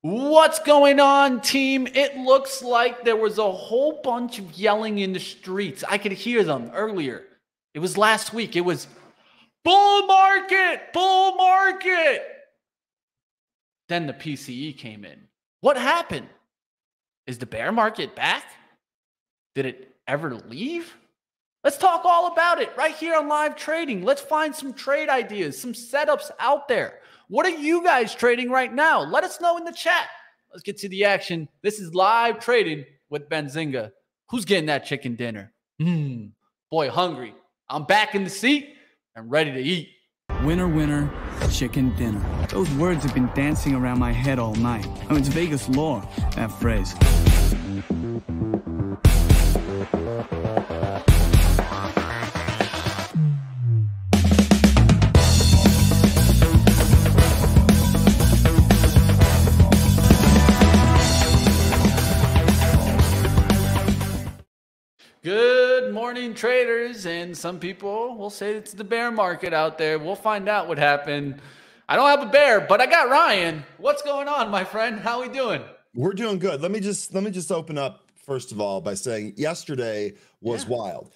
What's going on, team? It looks like there was a whole bunch of yelling in the streets. I could hear them earlier. It was last week. It was bull market, bull market. Then the PCE came in. What happened? Is the bear market back? Did it ever leave? Let's talk all about it right here on live trading. Let's find some trade ideas, some setups out there. What are you guys trading right now? Let us know in the chat. Let's get to the action. This is live trading with Benzinga. Who's getting that chicken dinner? Boy, hungry. I'm back in the seat and ready to eat. Winner, winner, chicken dinner. Those words have been dancing around my head all night. Oh, it's Vegas lore, that phrase. Good morning, traders, and some people will say it's the bear market out there. We'll find out what happened. I don't have a bear, but I got Ryan. What's going on, my friend? How we doing? We're doing good. Let me just open up first of all by saying yesterday was wild.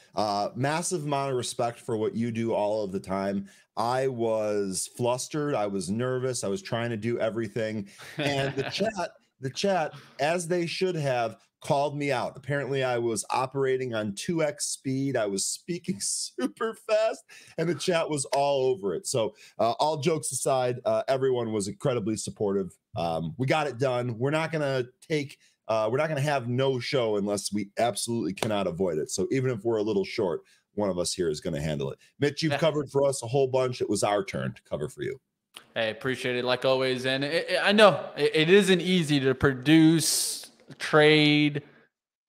Massive amount of respect for what you do all of the time. I was flustered. I was nervous. I was trying to do everything, and the chat, as they should have, called me out. Apparently I was operating on 2x speed. I was speaking super fast, and the chat was all over it. So all jokes aside, everyone was incredibly supportive. We got it done. We're not going to have no show unless we absolutely cannot avoid it. So even if we're a little short, one of us here is going to handle it. Mitch, you've covered for us a whole bunch. It was our turn to cover for you. Hey, appreciate it like always. And I know it isn't easy to produce, trade,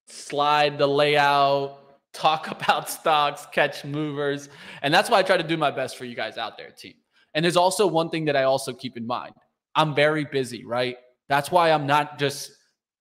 slide the layout, talk about stocks, catch movers. And that's why I try to do my best for you guys out there, team. And there's also one thing that I also keep in mind. I'm very busy, right? That's why I'm not just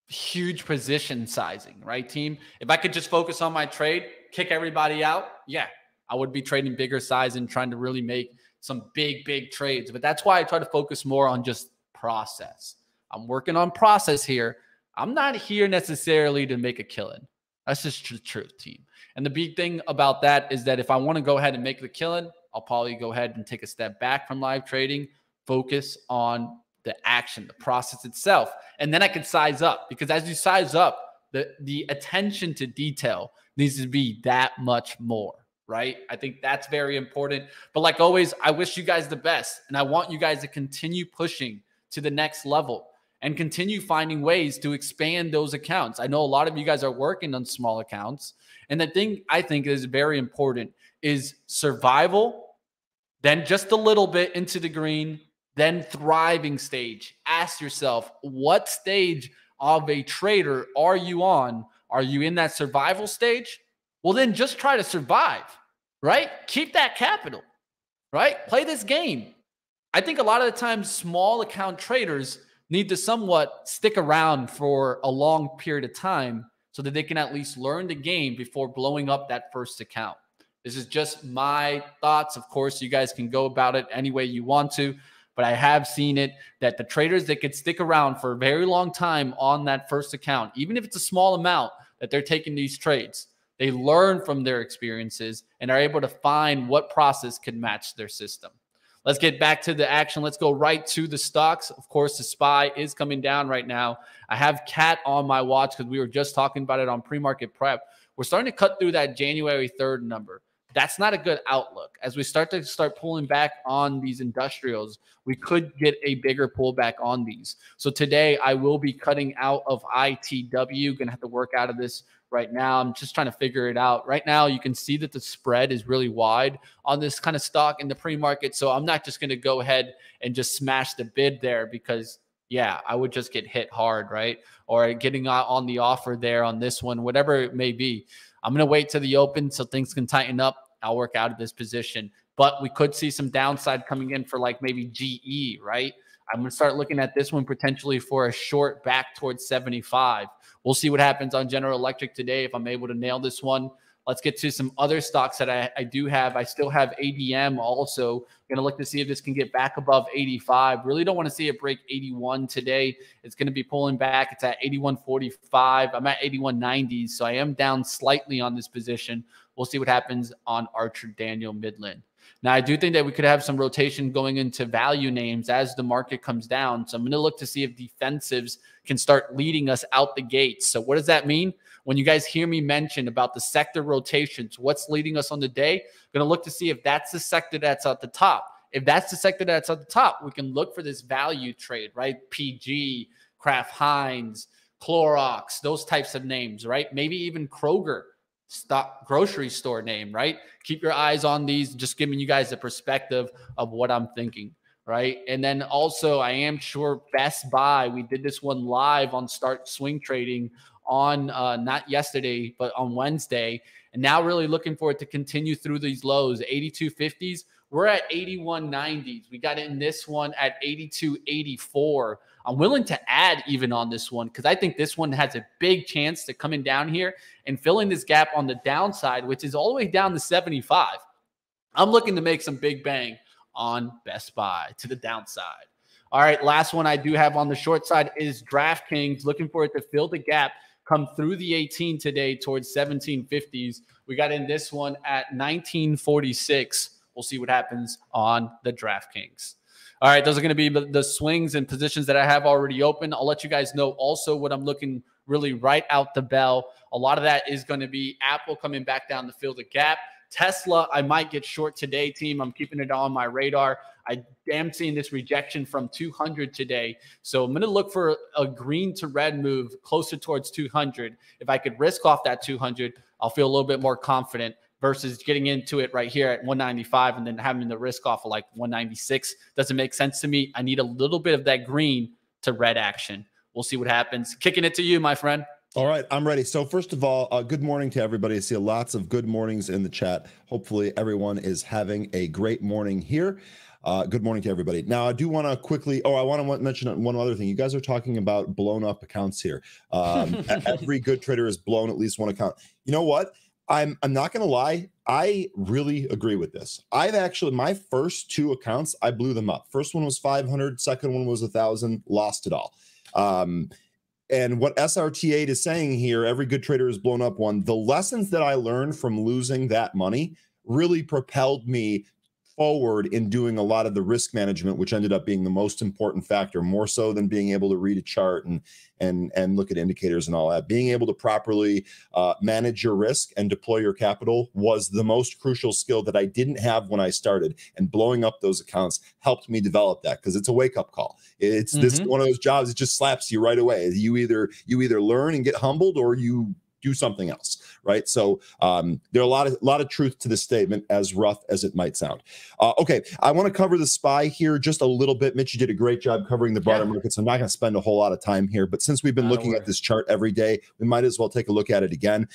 huge position sizing, right, team? If I could just focus on my trade, kick everybody out, yeah, I would be trading bigger size and trying to really make some big trades. But that's why I try to focus more on just process. I'm working on process here. I'm not here necessarily to make a killing. That's just the truth, team. And the big thing about that is that if I want to go ahead and make the killing, I'll probably go ahead and take a step back from live trading, focus on the action, the process itself. And then I can size up, because as you size up, the attention to detail needs to be that much more, right? I think that's very important. But like always, I wish you guys the best. And I want you guys to continue pushing to the next level and continue finding ways to expand those accounts. I know a lot of you guys are working on small accounts. And the thing I think is very important is survival, then just a little bit into the green, then thriving stage. Ask yourself, what stage of a trader are you on? Are you in that survival stage? Well, then just try to survive, right? Keep that capital, right? Play this game. I think a lot of the times small account traders need to somewhat stick around for a long period of time so that they can at least learn the game before blowing up that first account. This is just my thoughts. Of course, you guys can go about it any way you want to, but I have seen it that the traders that could stick around for a very long time on that first account, even if it's a small amount that they're taking these trades, they learn from their experiences and are able to find what process can match their system. Let's get back to the action. Let's go right to the stocks. Of course, the SPY is coming down right now. I have CAT on my watch because we were just talking about it on pre-market prep. We're starting to cut through that January 3rd number. That's not a good outlook. As we start pulling back on these industrials, we could get a bigger pullback on these. So today I will be cutting out of ITW. Going to have to work out of this right now. I'm just trying to figure it out. Right now, you can see that the spread is really wide on this kind of stock in the pre-market. So I'm not just going to go ahead and just smash the bid there because, yeah, I would just get hit hard, right? Or getting on the offer there on this one, whatever it may be. I'm going to wait to the open so things can tighten up. I'll work out of this position. But we could see some downside coming in for like maybe GE, right? I'm going to start looking at this one potentially for a short back towards 75. We'll see what happens on General Electric today if I'm able to nail this one. Let's get to some other stocks that I do have. I still have ADM also. Going to look to see if this can get back above 85. Really don't want to see it break 81 today. It's going to be pulling back. It's at 81.45. I'm at 81.90, so I am down slightly on this position. We'll see what happens on Archer Daniel Midland. Now, I do think that we could have some rotation going into value names as the market comes down. So I'm going to look to see if defensives can start leading us out the gates. So what does that mean? When you guys hear me mention about the sector rotations, what's leading us on the day, I'm going to look to see if that's the sector that's at the top. If that's the sector that's at the top, we can look for this value trade, right? PG, Kraft Heinz, Clorox, those types of names, right? Maybe even Kroger, stock grocery store name, right? Keep your eyes on these, just giving you guys a perspective of what I'm thinking, right? And then also, I am sure Best Buy, we did this one live on Start Swing Trading on not yesterday, but on Wednesday. And now really looking for it to continue through these lows, 82.50s. We're at 81.90s. We got in this one at 82.84. I'm willing to add even on this one because I think this one has a big chance to coming down here and filling this gap on the downside, which is all the way down to 75. I'm looking to make some big bang on Best Buy to the downside. All right, last one I do have on the short side is DraftKings, looking for it to fill the gap, come through the 18 today towards 1750s. We got in this one at 1946. We'll see what happens on the DraftKings. All right, those are going to be the swings and positions that I have already open. I'll let you guys know also what I'm looking really right out the bell. A lot of that is going to be Apple coming back down to fill the gap. Tesla, I might get short today, team. I'm keeping it on my radar. I am seeing this rejection from 200 today. So I'm going to look for a green to red move closer towards 200. If I could risk off that 200, I'll feel a little bit more confident versus getting into it right here at 195 and then having the risk off of like 196. Doesn't make sense to me. I need a little bit of that green to red action. We'll see what happens. Kicking it to you, my friend. All right, I'm ready. So first of all, good morning to everybody. I see lots of good mornings in the chat. Hopefully everyone is having a great morning here. Good morning to everybody. Now, I do want to quickly, I want to mention one other thing. You guys are talking about blown up accounts here. Every good trader has blown at least one account. You know what? I'm not going to lie. I really agree with this. My first two accounts, I blew them up. First one was 500. Second one was 1,000. Lost it all. And what SRT8 is saying here, every good trader has blown up one. The lessons that I learned from losing that money really propelled me forward in doing a lot of the risk management, which ended up being the most important factor, more so than being able to read a chart and look at indicators and all that. Being able to properly manage your risk and deploy your capital was the most crucial skill that I didn't have when I started. And blowing up those accounts helped me develop that because it's a wake-up call. It's this one of those jobs that just slaps you right away. You either learn and get humbled or you do something else, right? So there are a lot of truth to this statement, as rough as it might sound. Okay, I want to cover the SPY here just a little bit. Mitch, you did a great job covering the broader markets. I'm not going to spend a whole lot of time here, but since we've been looking at this chart every day, we might as well take a look at it again.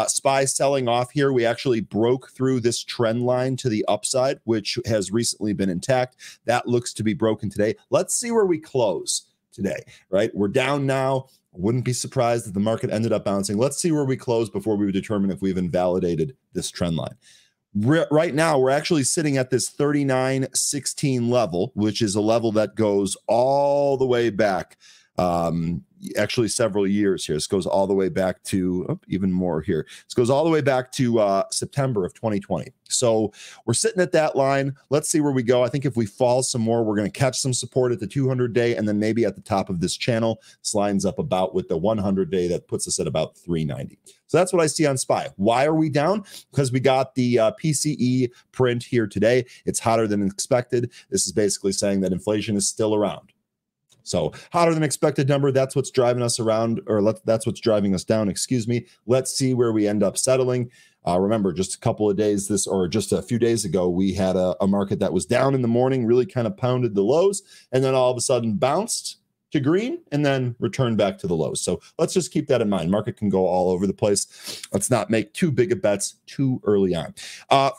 SPY selling off here. We actually broke through this trend line to the upside, which has recently been intact. That looks to be broken today. Let's see where we close today, right? We're down now. Wouldn't be surprised if the market ended up bouncing. Let's see where we close before we determine if we've invalidated this trend line. Right now, we're actually sitting at this 39.16 level, which is a level that goes all the way back, actually several years here. This goes all the way back to, even more here. This goes all the way back to September of 2020. So we're sitting at that line. Let's see where we go. I think if we fall some more, we're going to catch some support at the 200-day and then maybe at the top of this channel. This lines up about with the 100-day that puts us at about 390. So that's what I see on SPY. Why are we down? Because we got the PCE print here today. It's hotter than expected. This is basically saying that inflation is still around. So hotter than expected number. That's what's driving us around, or that's what's driving us down. Excuse me. Let's see where we end up settling. Remember, just a couple of days just a few days ago, we had a market that was down in the morning, really kind of pounded the lows, and then all of a sudden bounced to green and then return back to the lows. So let's just keep that in mind. Market can go all over the place. Let's not make too big of bets too early on.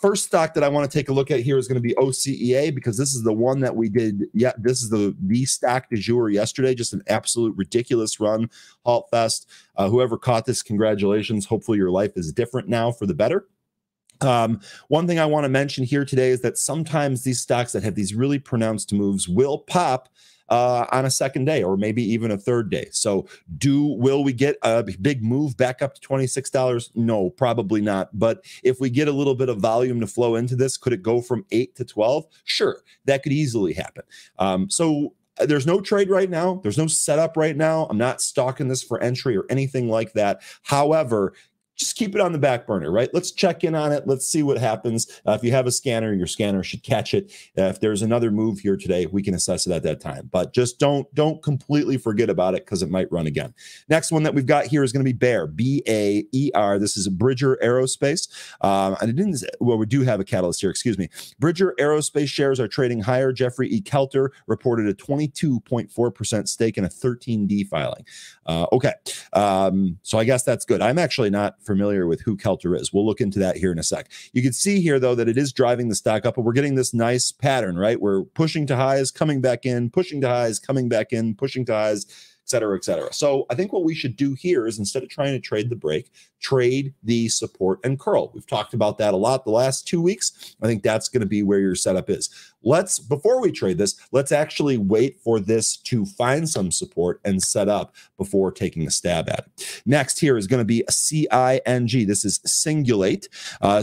First stock that I want to take a look at here is going to be OCEA, because this is the one that we did. Yeah, this is the stock du jour yesterday. Just an absolute ridiculous run, halt fest. Whoever caught this, congratulations. Hopefully your life is different now for the better. One thing I want to mention here today is that sometimes these stocks that have these really pronounced moves will pop on a second day or maybe even a third day. So will we get a big move back up to $26? No, probably not. But if we get a little bit of volume to flow into this, could it go from 8 to 12? Sure, that could easily happen. So there's no trade right now. There's no setup right now. I'm not stalking this for entry or anything like that. However, just keep it on the back burner, right? Let's check in on it. Let's see what happens. If you have a scanner, your scanner should catch it. If there's another move here today, we can assess it at that time. But just don't completely forget about it, because it might run again. Next one that we've got here is going to be Bayer, B-A-E-R. This is Bridger Aerospace. We do have a catalyst here, excuse me. Bridger Aerospace shares are trading higher. Jeffrey E. Kelter reported a 22.4% stake in a 13D filing. Okay, so I guess that's good. I'm actually not familiar with who Kelter is. We'll look into that here in a sec. You can see here, though, that it is driving the stock up, but we're getting this nice pattern, right? We're pushing to highs, coming back in, pushing to highs, coming back in, pushing to highs, et cetera, et cetera. So I think what we should do here is, instead of trying to trade the break, trade the support and curl. We've talked about that a lot the last 2 weeks. I think that's going to be where your setup is. Before we trade this, let's actually wait for this to find some support and set up before taking a stab at it. Next here is going to be a CING. This is Singulate.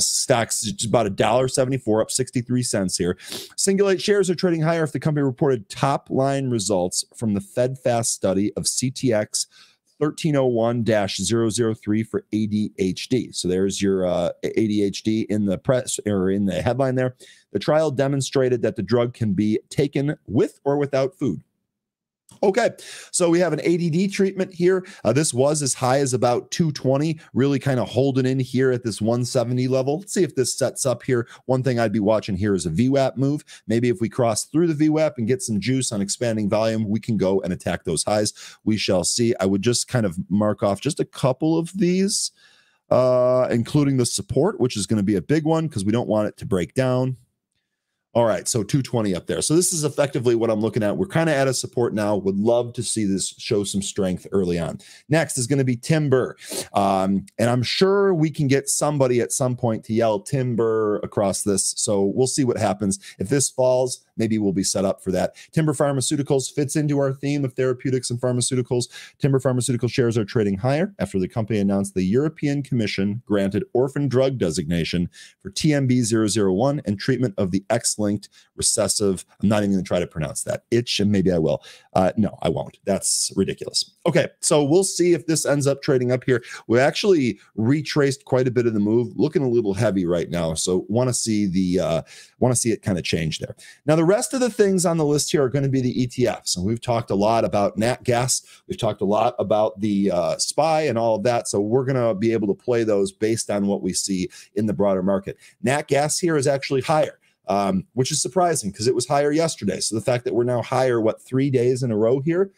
Stock's just about $1.74, up 63 cents here. Singulate shares are trading higher if the company reported top-line results from the FedFast study of CTX 1301-003 for ADHD. So there's your ADHD in the press, or in the headline there. The trial demonstrated that the drug can be taken with or without food. Okay, so we have an ADD treatment here. This was as high as about 220, really kind of holding in here at this 170 level. Let's see if this sets up here. One thing I'd be watching here is a VWAP move. Maybe if we cross through the VWAP and get some juice on expanding volume, we can go and attack those highs. We shall see. I would just kind of mark off just a couple of these, including the support, which is going to be a big one because we don't want it to break down. All right, so 220 up there. So this is effectively what I'm looking at. We're kind of at a support now. Would love to see this show some strength early on. Next is going to be timber. And I'm sure we can get somebody at some point to yell timber across this. So we'll see what happens. If this falls, maybe we'll be set up for that. Timber Pharmaceuticals fits into our theme of therapeutics and pharmaceuticals. Timber Pharmaceutical shares are trading higher after the company announced the European Commission granted orphan drug designation for TMB-001 and treatment of the X-linked recessive, I'm not even going to try to pronounce that, itch, and maybe I will. No, I won't. That's ridiculous. Okay, so we'll see if this ends up trading up here. We actually retraced quite a bit of the move, looking a little heavy right now. So want to see it kind of change there. Now, the rest of the things on the list here are going to be the ETFs. And we've talked a lot about nat gas. We've talked a lot about the SPY and all of that. So we're going to be able to play those based on what we see in the broader market. Nat gas here is actually higher. Which is surprising because it was higher yesterday. So the fact that we're now higher, 3 days in a row here,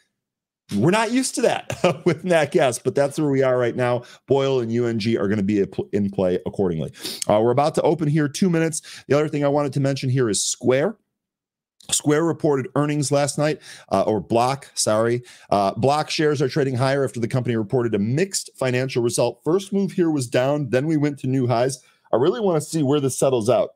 we're not used to that with nat gas, but that's where we are right now. Boyle and UNG are going to be in play accordingly. We're about to open here 2 minutes. The other thing I wanted to mention here is Square. Square reported earnings last night, or Block, sorry. Block shares are trading higher after the company reported a mixed financial result. First move here was down, then we went to new highs. I really want to see where this settles out.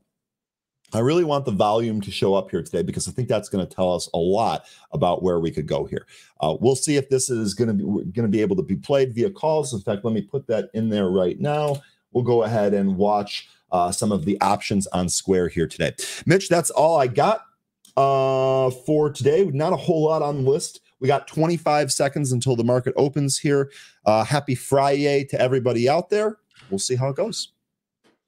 I really want the volume to show up here today because I think that's going to tell us a lot about where we could go here. We'll see if this is going to be able to be played via calls. In fact, let me put that in there right now. We'll go ahead and watch some of the options on Square here today. Mitch, that's all I got for today. Not a whole lot on the list. We got 25 seconds until the market opens here. Happy Friday to everybody out there. We'll see how it goes.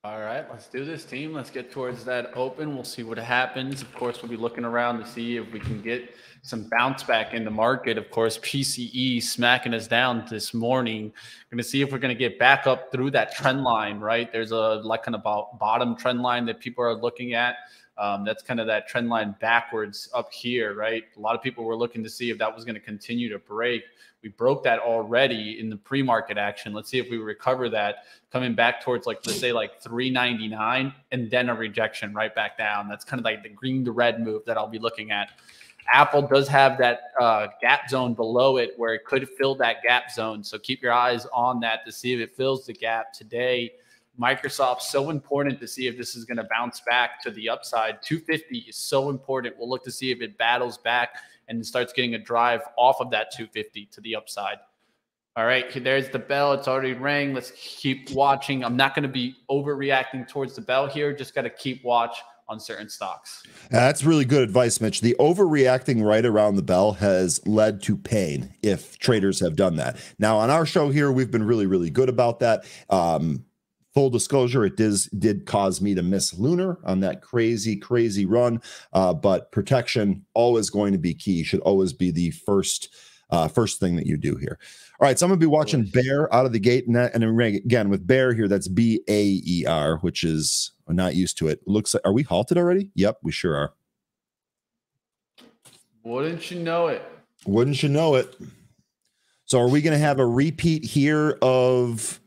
All right, let's do this, team. Let's get towards that open. We'll see what happens. Of course, we'll be looking around to see if we can get some bounce back in the market. Of course, PCE smacking us down this morning. Going to see if we're going to get back up through that trend line, right? There's a kind of bottom trend line that people are looking at. That's kind of that trend line backwards up here, right? A lot of people were looking to see if that was going to continue to break. We broke that already in the pre-market action. Let's see if we recover that coming back towards, like, let's say like 399 and then a rejection right back down. That's kind of like the green to red move that I'll be looking at. Apple does have that gap zone below it where it could fill that gap zone. So keep your eyes on that to see if it fills the gap today. Microsoft's so important to see if this is going to bounce back to the upside. 250 is so important. We'll look to see if it battles back and starts getting a drive off of that 250 to the upside. All right, there's the bell. It's already rang. Let's keep watching. I'm not going to be overreacting towards the bell here. Just got to keep watch on certain stocks. That's really good advice, Mitch. The overreacting right around the bell has led to pain if traders have done that. Now, on our show here, we've been really, really good about that. Full disclosure, it did cause me to miss Lunar on that crazy run, but protection always going to be key. Should always be the first thing that you do here. All right, so I'm gonna be watching Bear out of the gate, and again with Bear here, that's BAER, which is, I'm not used to it. Looks like, are we halted already? Yep, we sure are. Wouldn't you know it? Wouldn't you know it? So are we gonna have a repeat here of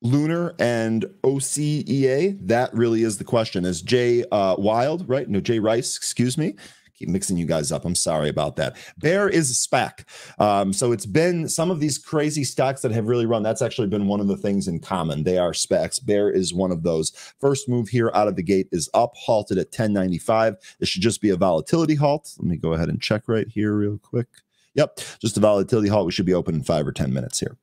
Lunar and OCEA? That really is the question. Is Jay Wild, right? No, Jay Rice, excuse me. Keep mixing you guys up. I'm sorry about that. Bear is a SPAC. So it's been some of these crazy stocks that have really run. That's actually been one of the things in common. They are SPACs. Bear is one of those. First move here out of the gate is up, halted at 1095. This should just be a volatility halt. Let me go ahead and check right here real quick. Yep, just a volatility halt. We should be open in 5 or 10 minutes here.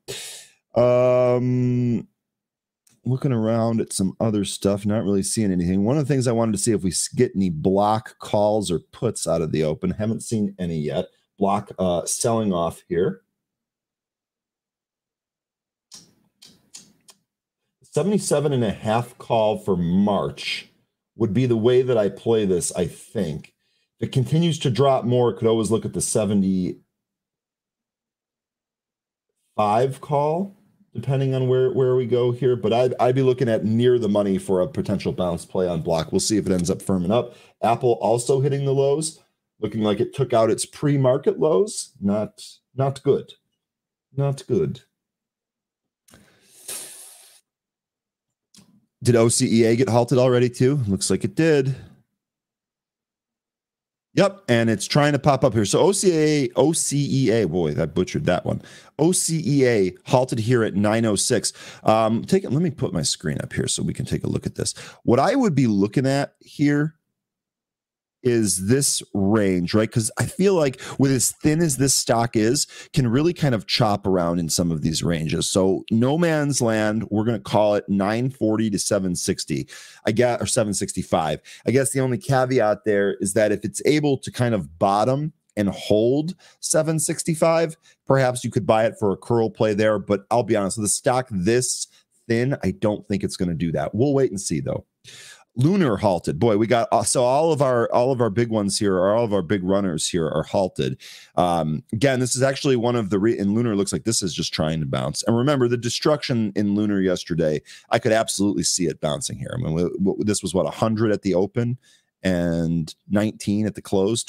Looking around at some other stuff, not really seeing anything. One of the things I wanted to see if we get any block calls or puts out of the open. Haven't seen any yet. Block selling off here. 77.5 call for March would be the way that I play this, I think. If it continues to drop more, could always look at the 75 call, depending on where we go here. But I'd be looking at near the money for a potential bounce play on block. We'll see if it ends up firming up. Apple also hitting the lows, looking like it took out its pre-market lows. Not good. Not good. Did OCEA get halted already too? Looks like it did. Yep, and it's trying to pop up here. So OCEA, boy, I butchered that one. OCEA halted here at 906. Let me put my screen up here so we can take a look at this. What I would be looking at here is this range, right? Because I feel like with as thin as this stock is, can really kind of chop around in some of these ranges. So no man's land, we're going to call it 940 to 760, or 765. I guess the only caveat there is that if it's able to kind of bottom and hold 765, perhaps you could buy it for a curl play there. But I'll be honest, with a stock this thin, I don't think it's going to do that. We'll wait and see though. Lunar halted. Boy, we got so all of our big ones here, or all of our big runners here are halted. Again, this is actually one of the in Lunar looks like this is just trying to bounce. And remember the destruction in Lunar yesterday. I could absolutely see it bouncing here. I mean, this was what 100 at the open and 19 at the close.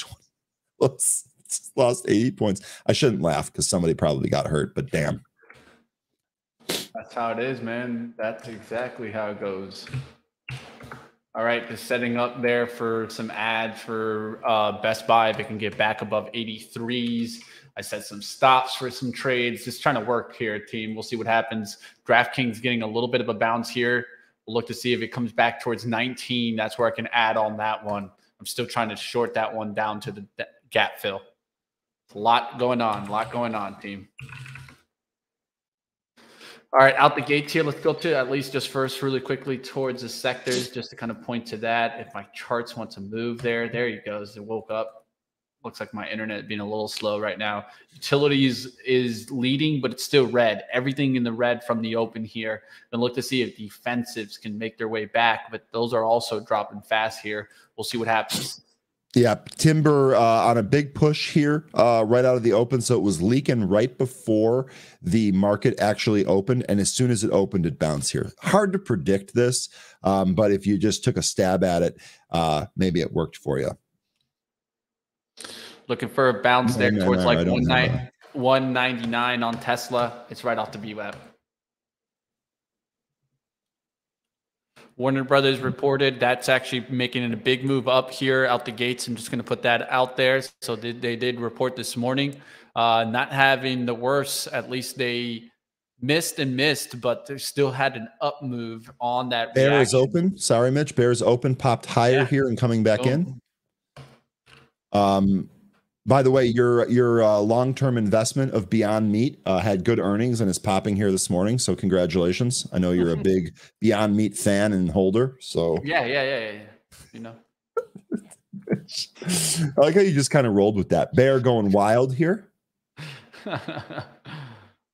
Lost 80 points. I shouldn't laugh because somebody probably got hurt, but damn. That's how it is, man. That's exactly how it goes. All right, just setting up there for some ads for Best Buy if it can get back above 83s. I set some stops for some trades. Just trying to work here, team. We'll see what happens. DraftKings getting a little bit of a bounce here. We'll look to see if it comes back towards 19. That's where I can add on that one. I'm still trying to short that one down to the gap fill. A lot going on, team. All right, out the gates here. Let's go to at least just first really quickly towards the sectors just to kind of point to that. If my charts want to move there he goes. It woke up. Looks like my internet being a little slow right now. Utilities is leading, but it's still red. Everything in the red from the open here. Then look to see if defensives can make their way back, but those are also dropping fast here. We'll see what happens. Yeah, timber on a big push here right out of the open. So it was leaking right before the market actually opened. And as soon as it opened, it bounced here. Hard to predict this, but if you just took a stab at it, maybe it worked for you. Looking for a bounce there towards like 199 on Tesla. It's right off the VWAP. Warner Brothers reported that's actually making it a big move up here out the gates. I'm just going to put that out there. So they did report this morning, not having the worst. At least they missed, but they still had an up move on that. Bear is open. Sorry, Mitch. Bear is open, popped higher here and coming back in. By the way, your long-term investment of Beyond Meat had good earnings and is popping here this morning. So congratulations. I know you're a big Beyond Meat fan and holder. So yeah. You know, I like how you just kind of rolled with that. Bear going wild here.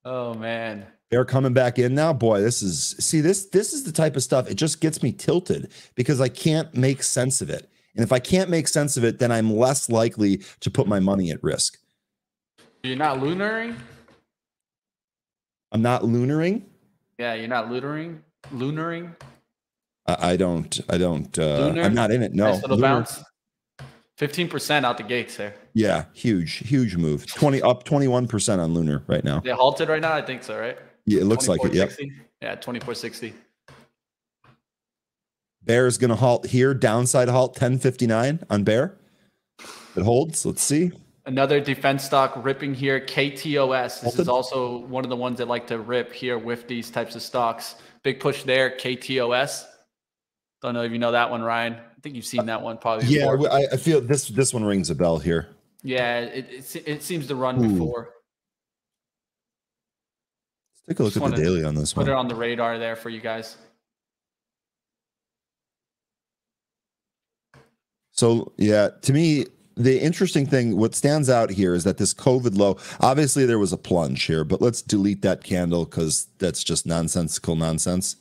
Oh man, Bear coming back in now. Boy, this is the type of stuff. It just gets me tilted because I can't make sense of it. And if I can't make sense of it, then I'm less likely to put my money at risk. You're not lunaring? I'm not lunaring? Yeah, you're not lunaring? I don't. Lunar? I'm not in it. No. Nice little bounce. 15% out the gates there. Yeah, huge move. 21% on Lunar right now. They halted right now? I think so, right? Yeah, it looks like it. Yep. Yeah, 24.60. Bear is going to halt here. Downside halt 10.59 on Bear. It holds. Let's see. Another defense stock ripping here. KTOS. This is also one of the ones that like to rip here with these types of stocks. Big push there. KTOS. Don't know if you know that one, Ryan. I think you've seen that one probably. Yeah, before. I feel this one rings a bell here. Yeah, it seems to run before. Let's take a look at the daily on this one. Put it on the radar there for you guys. So, yeah, to me, the interesting thing, what stands out here is that this COVID low, obviously there was a plunge here, but let's delete that candle because that's just nonsensical nonsense.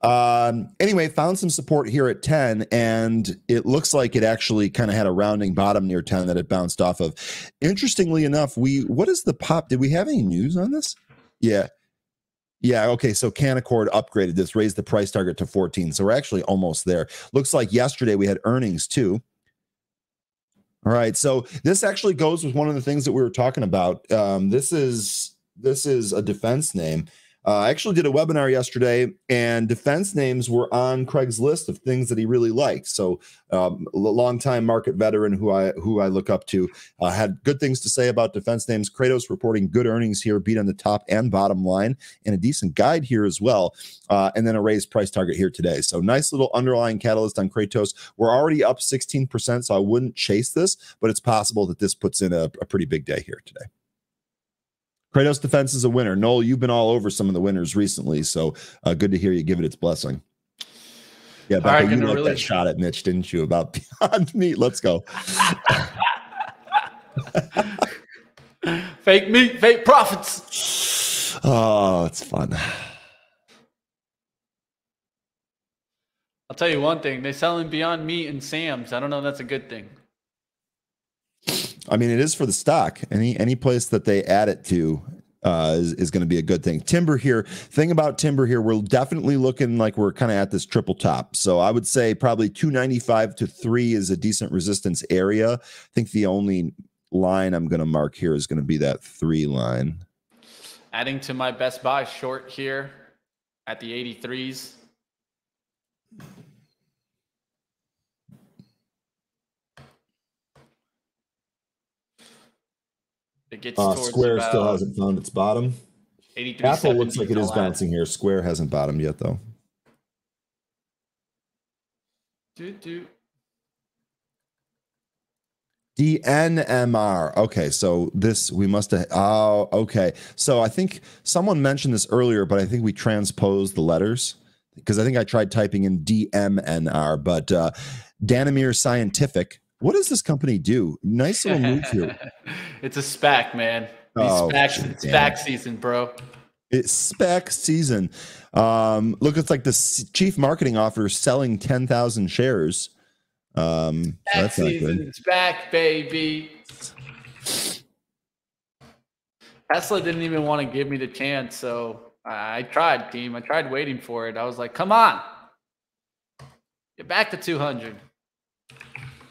Anyway, found some support here at 10, and it looks like it actually kind of had a rounding bottom near 10 that it bounced off of. Interestingly enough, what is the pop? Did we have any news on this? Yeah. Yeah, okay, so Canaccord upgraded this, raised the price target to 14. So we're actually almost there. Looks like yesterday we had earnings too. All right, so this actually goes with one of the things that we were talking about. This is a defense name. I actually did a webinar yesterday, and defense names were on Craig's list of things that he really liked. So, longtime market veteran who I look up to had good things to say about defense names. Kratos reporting good earnings here, beat on the top and bottom line, and a decent guide here as well, and then a raised price target here today. So, nice little underlying catalyst on Kratos. We're already up 16%, so I wouldn't chase this, but it's possible that this puts in a pretty big day here today. Kratos Defense is a winner. Noel, you've been all over some of the winners recently, so good to hear you give it its blessing. Yeah, Becca, you liked that shot at Mitch, didn't you, about Beyond Meat? Let's go. Fake meat, fake profits. Oh, it's fun. I'll tell you one thing. They're selling Beyond Meat and Sam's. I don't know if that's a good thing. I mean, it is for the stock. Any place that they add it to is going to be a good thing. Timber here. Thing about timber here, we're definitely looking like we're kind of at this triple top. So I would say probably 295 to 3 is a decent resistance area. I think the only line I'm going to mark here is going to be that 3 line. Adding to my best buy short here at the 83s. It gets Square still hasn't found its bottom. Apple looks like it is bouncing here. Square hasn't bottomed yet, though. DNMR. Okay, so this we must have. Oh, okay. So I think someone mentioned this earlier, but I think we transposed the letters because I think I tried typing in DMNR, but Danamere Scientific. What does this company do? Nice little move here. It's a SPAC, man. It's SPAC season, bro. It's SPAC season. Look, it's like the chief marketing officer selling 10,000 shares. So that's not good. Season's back, baby. Tesla didn't even want to give me the chance, so I tried, team. I tried waiting for it. I was like, come on. Get back to 200.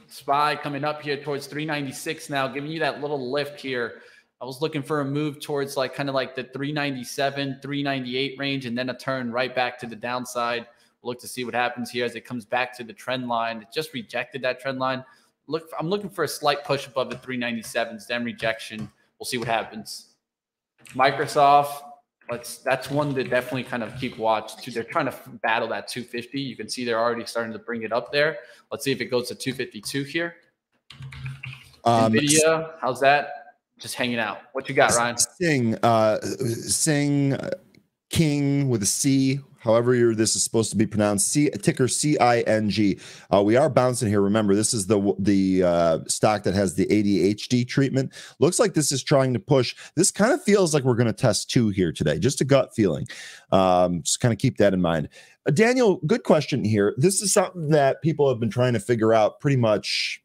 SPY coming up here towards 396 now, giving you that little lift here. I was looking for a move towards like kind of like the 397, 398 range, and then a turn right back to the downside. We'll look to see what happens here as it comes back to the trend line. It just rejected that trend line. I'm looking for a slight push above the 397s, then rejection. We'll see what happens. Microsoft, that's one to definitely kind of keep watch. They're trying to battle that 250. You can see they're already starting to bring it up there. Let's see if it goes to 252 here. NVIDIA, how's that? Just hanging out. What you got, Ryan? Sing King with a C, however this is supposed to be pronounced. Ticker CING. We are bouncing here. Remember, this is the stock that has the ADHD treatment. Looks like this is trying to push. This kind of feels like we're going to test 2 here today. Just a gut feeling. Just kind of keep that in mind. Daniel, good question here. This is something that people have been trying to figure out pretty much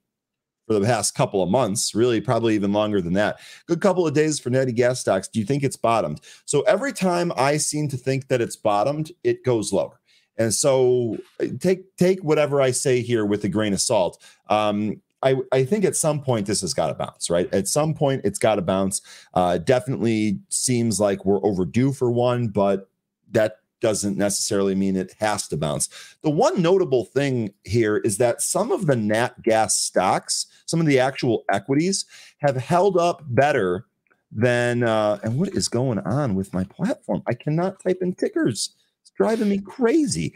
for the past couple of months, really probably even longer than that. Good couple of days for natty gas stocks. Do you think it's bottomed? So every time I seem to think that it's bottomed, it goes lower. And so take whatever I say here with a grain of salt. I think at some point this has got to bounce, right? At some point it's got to bounce. Definitely seems like we're overdue for one, but that doesn't necessarily mean it has to bounce. The one notable thing here is that some of the nat gas stocks, some of the actual equities have held up better than, and what is going on with my platform? I cannot type in tickers. It's driving me crazy.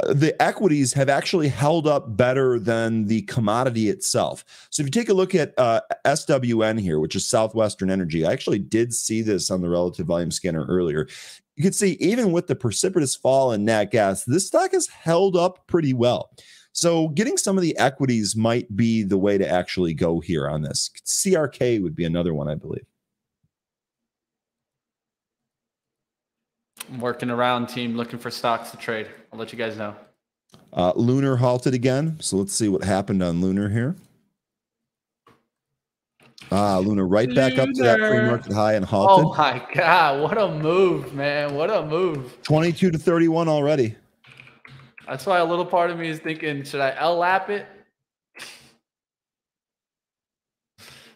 The equities have actually held up better than the commodity itself. So if you take a look at SWN here, which is Southwestern Energy, I actually did see this on the relative volume scanner earlier. You can see even with the precipitous fall in nat gas, this stock has held up pretty well. So getting some of the equities might be the way to actually go here on this. CRK would be another one, I believe. I'm working around, team, looking for stocks to trade. I'll let you guys know. Lunar halted again. So let's see what happened on Lunar here. Lunar right back up to that pre-market high and halted. Oh my God, what a move, man. What a move. 22 to 31 already. That's why a little part of me is thinking, should I L-lap it?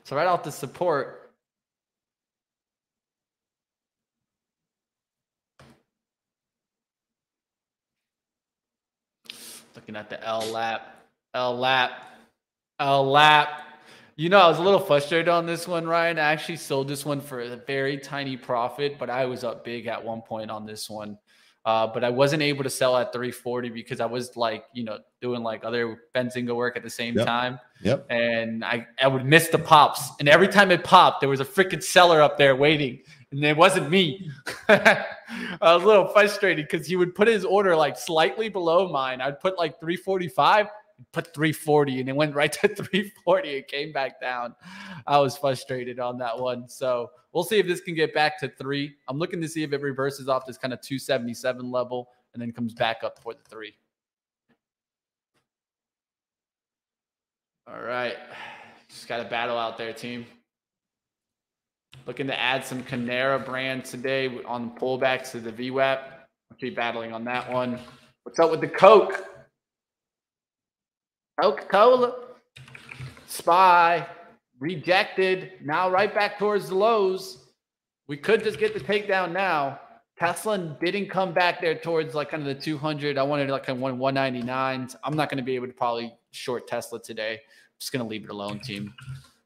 So right off the support. Looking at the L-lap. You know, I was a little frustrated on this one, Ryan. I actually sold this one for a very tiny profit, but I was up big at one point on this one. But I wasn't able to sell at 340 because I was like, you know, doing like other Benzinga work at the same time. Yep. And I would miss the pops. And every time it popped, there was a freaking seller up there waiting. And it wasn't me. I was a little frustrated because he would put his order like slightly below mine. I'd put like 345, put 340, and it went right to 340. It came back down. I was frustrated on that one. So we'll see if this can get back to 3. I'm looking to see if it reverses off this kind of 277 level and then comes back up toward the 3. All right. Just got a battle out there, team. Looking to add some Canara brand today on pullbacks to the VWAP. I'll keep battling on that one. What's up with the Coke? Coca-Cola. SPY. Rejected. Now right back towards the lows. We could just get the takedown now. Tesla didn't come back there towards like kind of the 200. I wanted like a 199. I'm not going to be able to probably short Tesla today. I'm just going to leave it alone, team.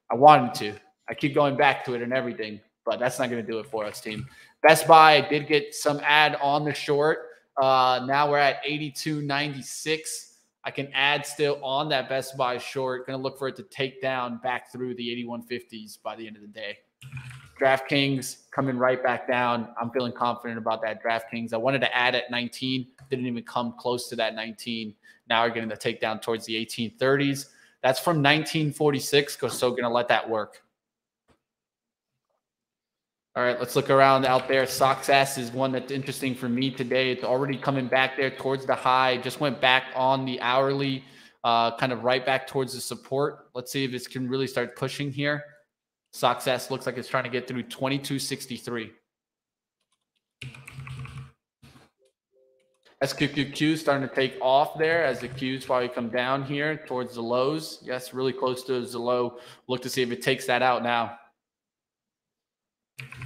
I wanted to. I keep going back to it and everything, but that's not going to do it for us, team. Best Buy, I did get some add on the short. Now we're at 82.96. I can add still on that Best Buy short. Going to look for it to take down back through the 81.50s by the end of the day. DraftKings coming right back down. I'm feeling confident about that DraftKings. I wanted to add at 19. Didn't even come close to that 19. Now we're getting the takedown towards the 1830s. That's from 1946. So going to let that work. All right, let's look around out there. Sox S is one that's interesting for me today. It's already coming back there towards the high. Just went back on the hourly, kind of right back towards the support. Let's see if it can really start pushing here. Sox S looks like it's trying to get through 22.63. SQQQ starting to take off there as the Qs probably come down here towards the lows. Yes, really close to the low. Look to see if it takes that out now.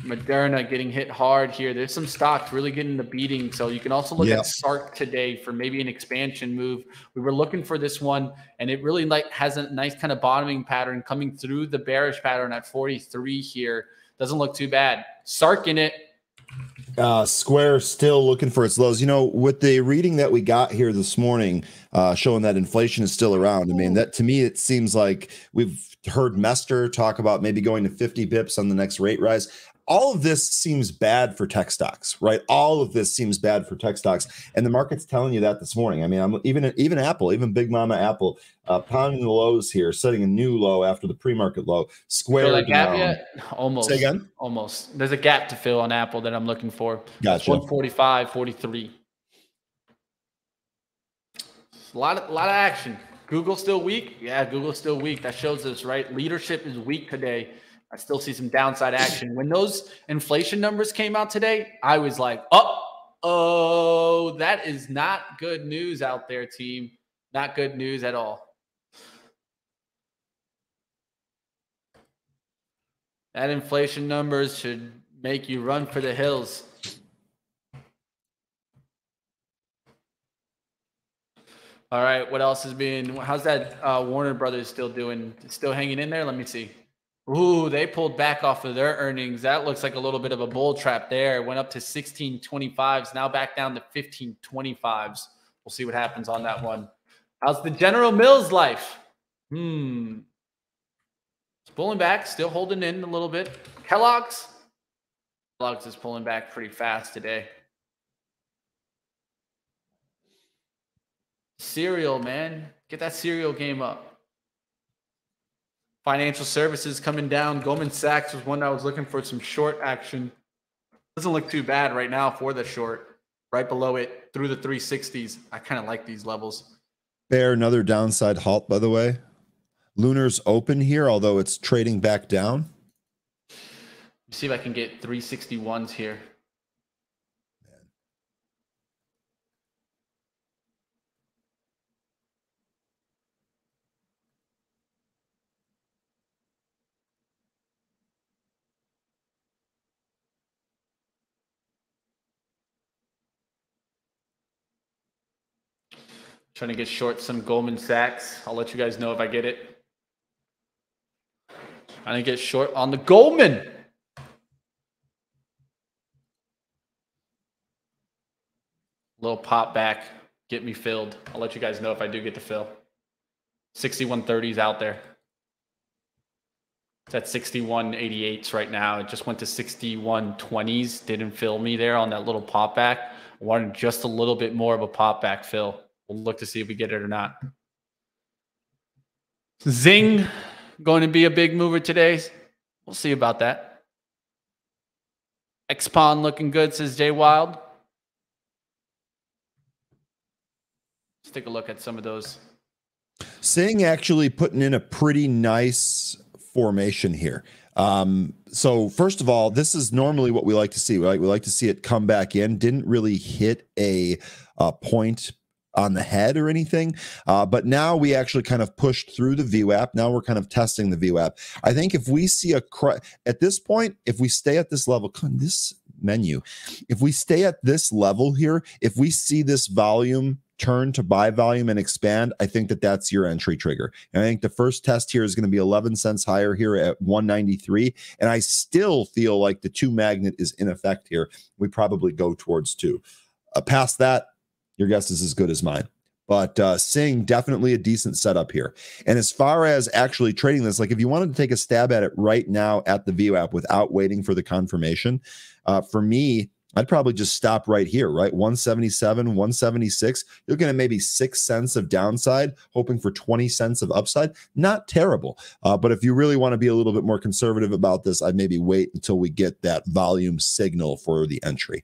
Moderna getting hit hard here. There's some stocks really getting the beating. So you can also look at SARK today for maybe an expansion move. We were looking for this one, and it really has a nice kind of bottoming pattern coming through the bearish pattern at 43 here. Doesn't look too bad. SARK in it. Square still looking for its lows. You know, with the reading that we got here this morning, showing that inflation is still around. I mean, that to me, it seems like we've heard Mester talk about maybe going to 50 bips on the next rate rise. All of this seems bad for tech stocks, right? All of this seems bad for tech stocks, and the market's telling you that this morning. I mean, I'm even Apple, even Big Mama Apple, pounding the lows here, setting a new low after the pre-market low. Square gap down. Yet? Almost. Say again? Almost. There's a gap to fill on Apple that I'm looking for. Gotcha. 145, 43. A lot of action. Google still weak? Yeah, Google's still weak. That shows us, right? Leadership is weak today. I still see some downside action. When those inflation numbers came out today, I was like, oh, that is not good news out there, team. Not good news at all. That inflation numbers should make you run for the hills. All right, what else is being, how's that Warner Brothers still doing? Still hanging in there? Let me see. Ooh, they pulled back off of their earnings. That looks like a little bit of a bull trap there. Went up to 16.25s, now back down to 15.25s. We'll see what happens on that one. How's the General Mills life? It's pulling back, still holding in a little bit. Kellogg's is pulling back pretty fast today. Cereal, man. Get that cereal game up. Financial services coming down. Goldman Sachs was one I was looking for some short action. Doesn't look too bad right now for the short. Right below it through the 360s. I kind of like these levels. Bear, another downside halt, by the way. Lunar's open here, although it's trading back down. Let's see if I can get 361s here. Trying to get short some Goldman Sachs. I'll let you guys know if I get it. Trying to get short on the Goldman. Little pop back. Get me filled. I'll let you guys know if I do get to fill. 6130s out there. It's at 6188s right now. It just went to 6120s. Didn't fill me there on that little pop back. I wanted just a little bit more of a pop back fill. We'll look to see if we get it or not. Zing going to be a big mover today. We'll see about that. Xpon looking good, says Jay Wild. Let's take a look at some of those. Sing actually putting in a pretty nice formation here. So first of all, this is normally what we like to see, right? We like to see it come back in. Didn't really hit a point on the head or anything, but now we actually kind of pushed through the VWAP. Now we're kind of testing the VWAP. I think if we see at this point, if we stay at this level, this menu, if we stay at this level here, if we see this volume turn to buy volume and expand, I think that that's your entry trigger. And I think the first test here is going to be 11 cents higher here at 193. And I still feel like the 2 magnet is in effect here. We probably go towards 2. Past that, your guess is as good as mine. But Sing, definitely a decent setup here. And as far as actually trading this, like if you wanted to take a stab at it right now at the VWAP without waiting for the confirmation, for me, I'd probably just stop right here, right? 177, 176. You're looking at maybe 6 cents of downside, hoping for 20 cents of upside. Not terrible. But if you really want to be a little bit more conservative about this, I'd maybe wait until we get that volume signal for the entry.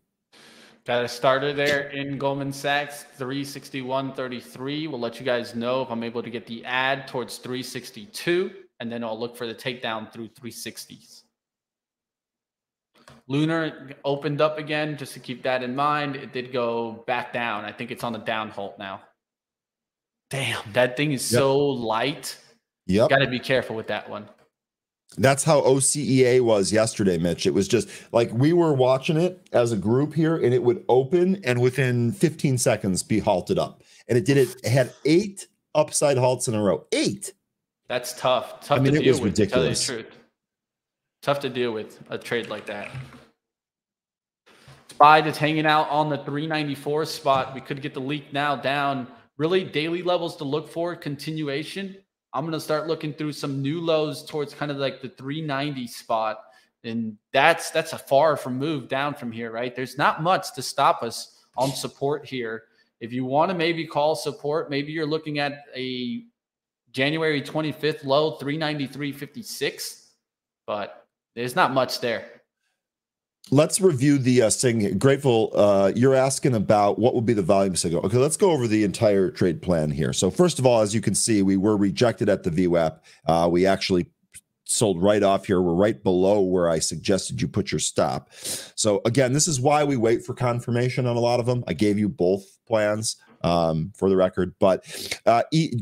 Got a starter there in Goldman Sachs, 361.33. We'll let you guys know if I'm able to get the add towards 362, and then I'll look for the takedown through 360s. Lunar opened up again, just to keep that in mind. It did go back down. I think it's on the down halt now. Damn, that thing is so light. Yep. Got to be careful with that one. That's how OCEA was yesterday, Mitch. It was just like we were watching it as a group here, and it would open and within 15 seconds be halted up. And it had 8 upside halts in a row. 8. That's tough. Tough to deal with, to tell you the truth. Tough to deal with a trade like that. SPY just hanging out on the 394 spot. We could get the leak now down. Really, daily levels to look for, continuation. I'm going to start looking through some new lows towards kind of like the 390 spot. And that's a far from move down from here, right? There's not much to stop us on support here. If you want to maybe call support, maybe you're looking at a January 25th low, 393.56, but there's not much there. Let's review the thing. Grateful, you're asking about what would be the volume signal. Okay, let's go over the entire trade plan here. So first of all, as you can see, we were rejected at the VWAP. We actually sold right off here. We're right below where I suggested you put your stop. So again, this is why we wait for confirmation on a lot of them. I gave you both plans for the record, but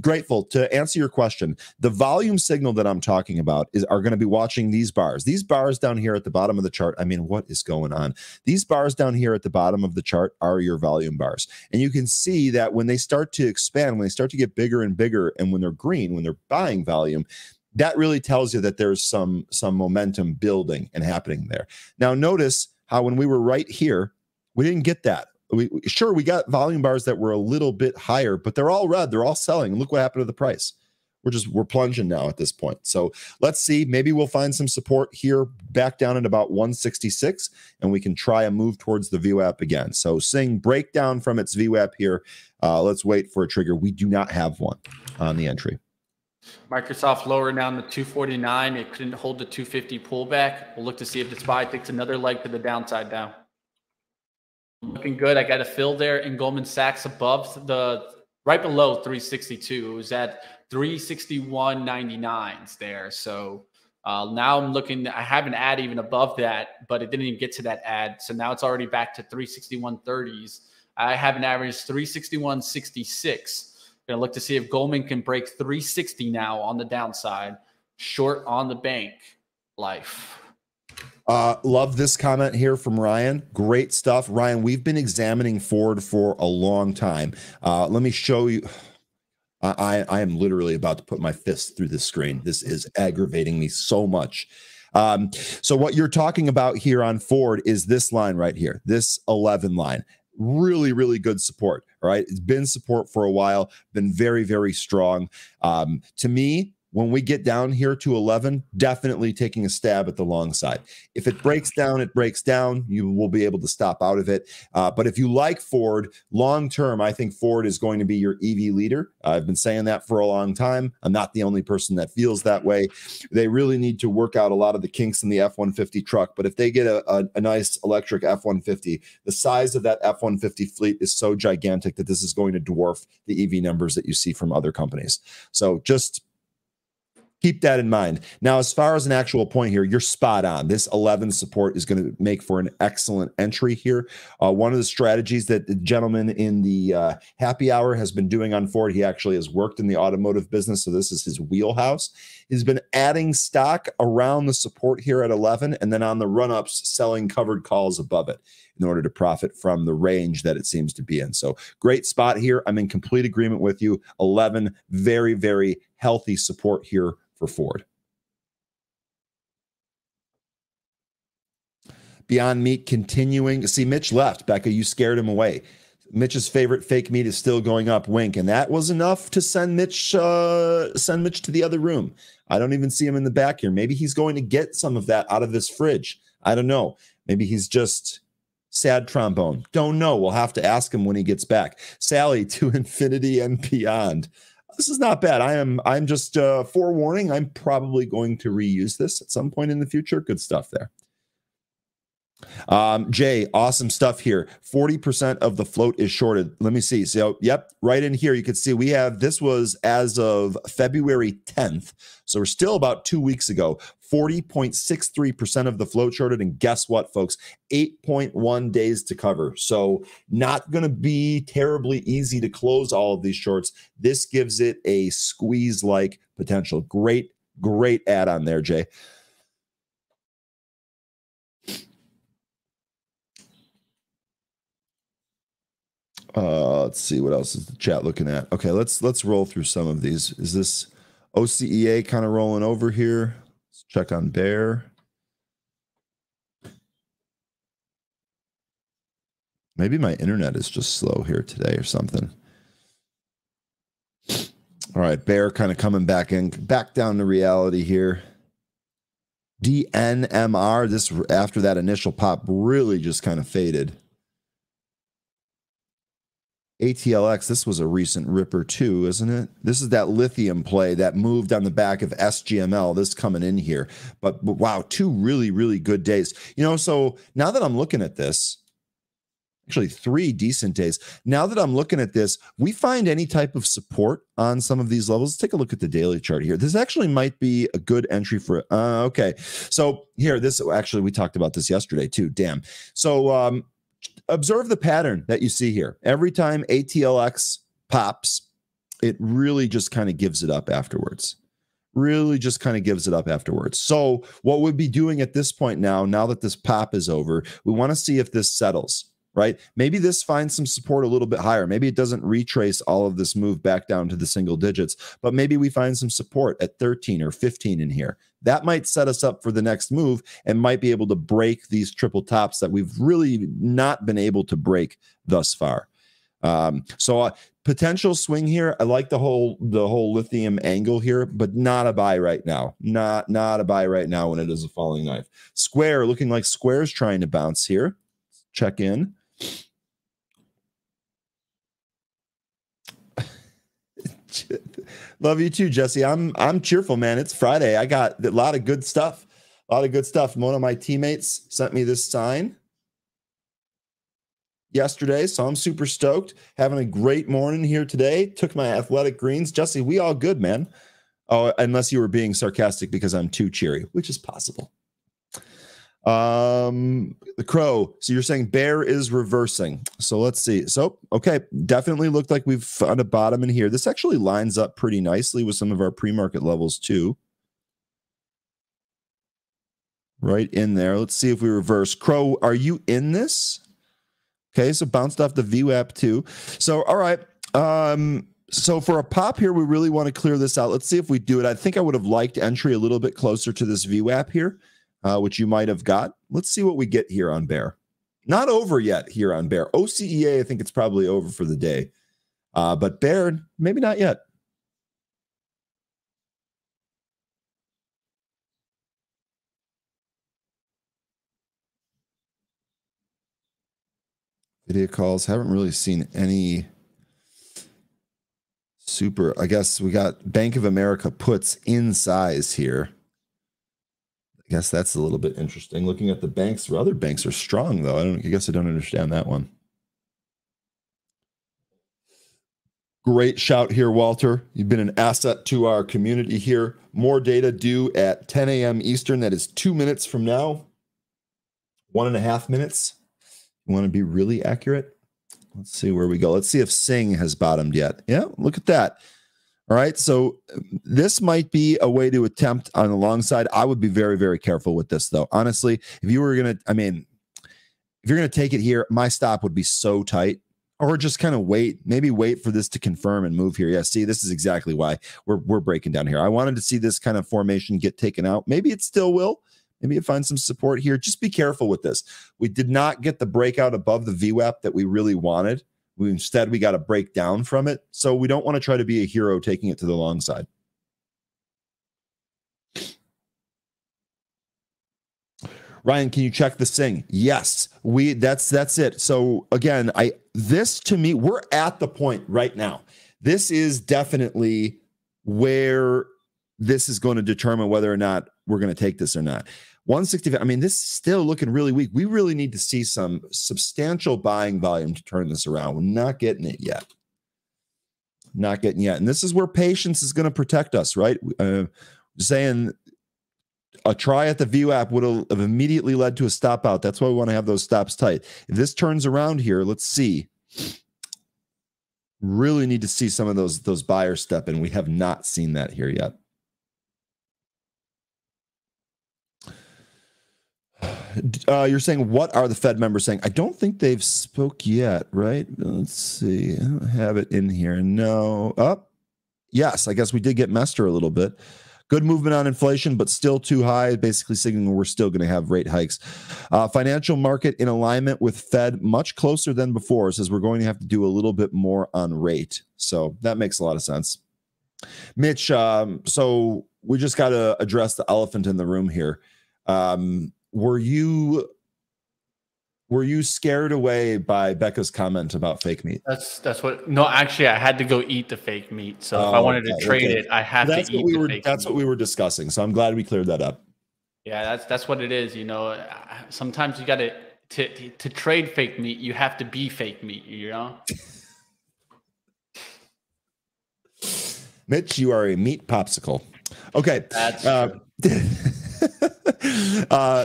Grateful, to answer your question, the volume signal that I'm talking about are going to be watching these bars. These bars down here at the bottom of the chart. I mean, what is going on? These bars down here at the bottom of the chart are your volume bars. And you can see that when they start to expand, when they start to get bigger and bigger, and when they're green, when they're buying volume, that really tells you that there's some momentum building and happening there. Now, notice how when we were right here, we didn't get that. We got volume bars that were a little bit higher, but they're all red. They're all selling. And look what happened to the price. We're plunging now at this point. So let's see. Maybe we'll find some support here back down at about 166, and we can try a move towards the VWAP again. So seeing breakdown from its VWAP here. Let's wait for a trigger. We do not have one on the entry. Microsoft lower down to 249. It couldn't hold the 250 pullback. We'll look to see if the SPY takes another leg to the downside now. Looking good. I got a fill there in Goldman Sachs above right below 362. It was at 361.99s there. So now I'm looking. I have an ad even above that, but it didn't even get to that ad. So now it's already back to 361.30s. I have an average 361.66. Going to look to see if Goldman can break 360 now on the downside. Short on the bank life. Love this comment here from Ryan. Great stuff. Ryan, we've been examining Ford for a long time. Let me show you. I am literally about to put my fist through the screen. This is aggravating me so much. So what you're talking about here on Ford is this line right here, this 11 line. Really, really good support. All right. It's been support for a while, been very, very strong. To me, when we get down here to 11, definitely taking a stab at the long side. If it breaks down, it breaks down. You will be able to stop out of it. But if you like Ford, long term, I think Ford is going to be your EV leader. I've been saying that for a long time. I'm not the only person that feels that way. They really need to work out a lot of the kinks in the F-150 truck. But if they get a nice electric F-150, the size of that F-150 fleet is so gigantic that this is going to dwarf the EV numbers that you see from other companies. So just keep that in mind. Now, as far as an actual point here, you're spot on. This 11 support is going to make for an excellent entry here. One of the strategies that the gentleman in the happy hour has been doing on Ford, he actually has worked in the automotive business, so this is his wheelhouse. He's been adding stock around the support here at 11, and then on the run-ups, selling covered calls above it in order to profit from the range that it seems to be in. So great spot here. I'm in complete agreement with you. 11, very, very healthy support here for Ford. Beyond Meat continuing. See, Mitch left. Becca, you scared him away. Mitch's favorite fake meat is still going up. Wink. And that was enough to send Mitch to the other room. I don't even see him in the back here. Maybe he's going to get some of that out of this fridge. I don't know. Maybe he's just Sad trombone. Don't know. We'll have to ask him when he gets back. Sally, to infinity and beyond. This is not bad. I'm just forewarning. I'm probably going to reuse this at some point in the future. Good stuff there. Jay, awesome stuff here. 40% of the float is shorted. Let me see. So, yep, right in here, you can see we have, this was as of February 10th. So we're still about 2 weeks ago. 40.63% of the float shorted. And guess what, folks? 8.1 days to cover. So not going to be terribly easy to close all of these shorts. This gives it a squeeze-like potential. Great, great add-on there, Jay. Let's see what else is the chat looking at. Okay, let's roll through some of these. Is this OCEA kind of rolling over here? Let's check on Bear. Maybe my internet is just slow here today or something. All right, Bear kind of coming back down to reality here. DNMR, this after that initial pop really just kind of faded. ATLX, this was a recent ripper too, isn't it? This is that lithium play that moved on the back of SGML, this coming in here. But wow, 2 really, really good days. You know, so now that I'm looking at this, actually 3 decent days. Now that I'm looking at this, we find any type of support on some of these levels. Let's take a look at the daily chart here. This actually might be a good entry for, okay. So here, this actually, we talked about this yesterday too, damn. So, observe the pattern that you see here. Every time ATLX pops, it really just kind of gives it up afterwards. Really just kind of gives it up afterwards. So what we'd be doing at this point now that this pop is over, we want to see if this settles, right? Maybe this finds some support a little bit higher. Maybe it doesn't retrace all of this move back down to the single digits, but maybe we find some support at 13 or 15 in here. That might set us up for the next move and might be able to break these triple tops that we've really not been able to break thus far. So potential swing here. I like the whole lithium angle here, but not a buy right now. Not a buy right now when it is a falling knife. Square looking like Square's trying to bounce here. Check in. Love you too, Jesse. I'm cheerful, man. It's Friday. I got a lot of good stuff. One of my teammates sent me this sign yesterday, so I'm super stoked. Having a great morning here today. Took my athletic greens. Jesse, we all good, man. Oh, unless you were being sarcastic because I'm too cheery, which is possible. The Crow. So you're saying Bear is reversing. So let's see. So, okay. Definitely looked like we've found a bottom in here. This actually lines up pretty nicely with some of our pre-market levels too. Right in there. Let's see if we reverse. Crow, are you in this? Okay. So bounced off the VWAP too. So, all right. So for a pop here, we really want to clear this out. Let's see if we do it. I think I would have liked entry a little bit closer to this VWAP here. Which you might have got. Let's see what we get here on Bear. Not over yet here on Bear. OCEA, I think it's probably over for the day. But Bear, maybe not yet. Video calls. Haven't really seen any super. I guess we got Bank of America puts in size here. I guess that's a little bit interesting. Looking at the banks, other banks are strong though. I guess I don't understand that one. Great shout here, Walter. You've been an asset to our community here. More data due at 10 a.m. Eastern. That is 2 minutes from now. 1.5 minutes. You want to be really accurate? Let's see where we go. Let's see if Sing has bottomed yet. Yeah, look at that. All right, so this might be a way to attempt on the long side. I would be very, very careful with this, though. Honestly, if you were going to, if you're going to take it here, my stop would be so tight. Or just kind of maybe wait for this to confirm and move here. Yeah, see, this is exactly why we're breaking down here. I wanted to see this kind of formation get taken out. Maybe it still will. Maybe it finds some support here. Just be careful with this. We did not get the breakout above the VWAP that we really wanted. Instead, we got to break down from it. So we don't want to try to be a hero taking it to the long side. Ryan, can you check the Sing? Yes, that's it. So again, this to me, we're at the point right now. This is definitely where this is going to determine whether or not we're going to take this or not. 165. I mean, this is still looking really weak. We really need to see some substantial buying volume to turn this around. We're not getting it yet. Not getting yet. And this is where patience is going to protect us, right? Saying a try at the VWAP would have immediately led to a stop out. That's why we want to have those stops tight. If this turns around here, let's see. Really need to see some of those buyers step in. We have not seen that here yet. You're saying, what are the Fed members saying? I don't think they've spoke yet, right? Let's see. I don't have it in here. No. Yes, I guess we did get Mester a little bit. Good movement on inflation, but still too high, basically signaling we're still going to have rate hikes. Financial market in alignment with Fed, much closer than before, says we're going to have to do a little bit more on rate. So that makes a lot of sense. Mitch, so we just got to address the elephant in the room here. Were you scared away by Becca's comment about fake meat? That's what. No, actually, I had to go eat the fake meat. So if I wanted to trade it, I have to eat the fake meat. That's what we were discussing. So I'm glad we cleared that up. Yeah, that's what it is. You know, sometimes you got to trade fake meat. You have to be fake meat. You know. Mitch, you are a meat popsicle. Okay. That's true.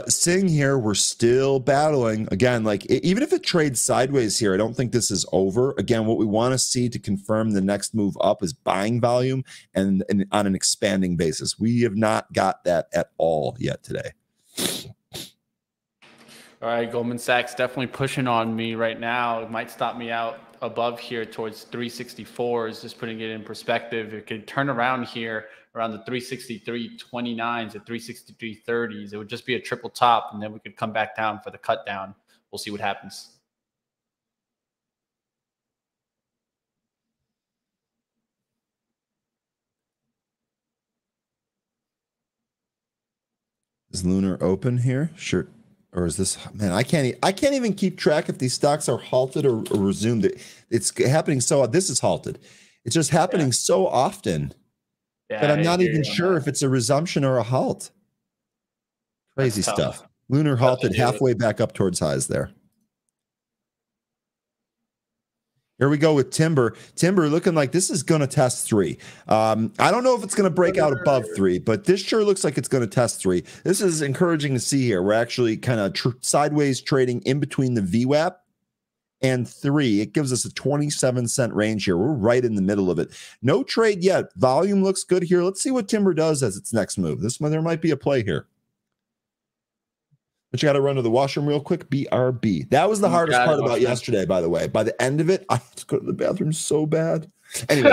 Sing here, we're still battling again. Like even if it trades sideways here, I don't think this is over. Again, what we want to see to confirm the next move up is buying volume and on an expanding basis. We have not got that at all yet today. All right, Goldman Sachs definitely pushing on me right now. It might stop me out above here towards 364s, just putting it in perspective. It could turn around here around the 363.29s at 363.30s. It would just be a triple top, and then we could come back down for the cut down. We'll see what happens. Is Lunar open here? Sure. Or is this, man, I can't even keep track if these stocks are halted or resumed. It's happening so, this is halted. It's just happening so often. But I'm not even sure if it's a resumption or a halt. Crazy stuff. Lunar halted halfway back up towards highs there. Here we go with Timber. Timber looking like this is going to test 3. I don't know if it's going to break out above 3, but this sure looks like it's going to test 3. This is encouraging to see here. We're actually kind of sideways trading in between the VWAP and 3. It gives us a 27-cent range here. We're right in the middle of it. No trade yet. Volume looks good here. Let's see what Timber does as its next move. There might be a play here. But you got to run to the washroom real quick. BRB. That was the hardest part about yesterday, by the way. By the end of it, I had to go to the bathroom so bad. Anyway,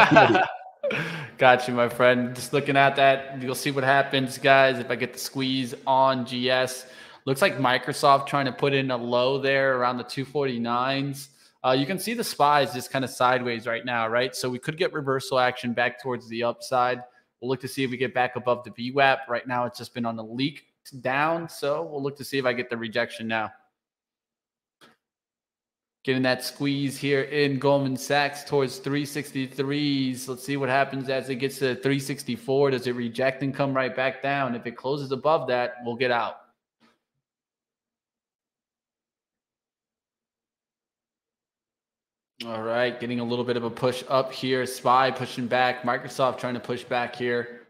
got you, my friend. Just looking at that, you'll see what happens, guys. If I get the squeeze on GS. Looks like Microsoft trying to put in a low there around the 249s. You can see the SPYs just kind of sideways right now, right? So we could get reversal action back towards the upside. We'll look to see if we get back above the VWAP. Right now, it's just been on a leak down. So we'll look to see if I get the rejection now. Getting that squeeze here in Goldman Sachs towards 363s. Let's see what happens as it gets to 364. Does it reject and come right back down? If it closes above that, we'll get out. All right, getting a little bit of a push up here. SPY pushing back. Microsoft trying to push back here.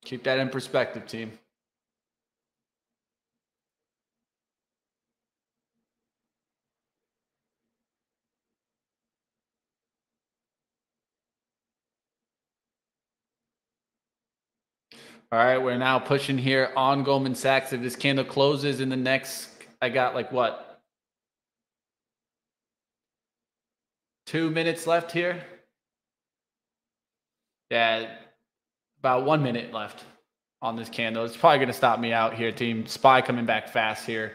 Keep that in perspective, team. All right, we're now pushing here on Goldman Sachs. If this candle closes in the next, I got like what? 2 minutes left here. Yeah, about 1 minute left on this candle. It's probably going to stop me out here, team. SPY coming back fast here.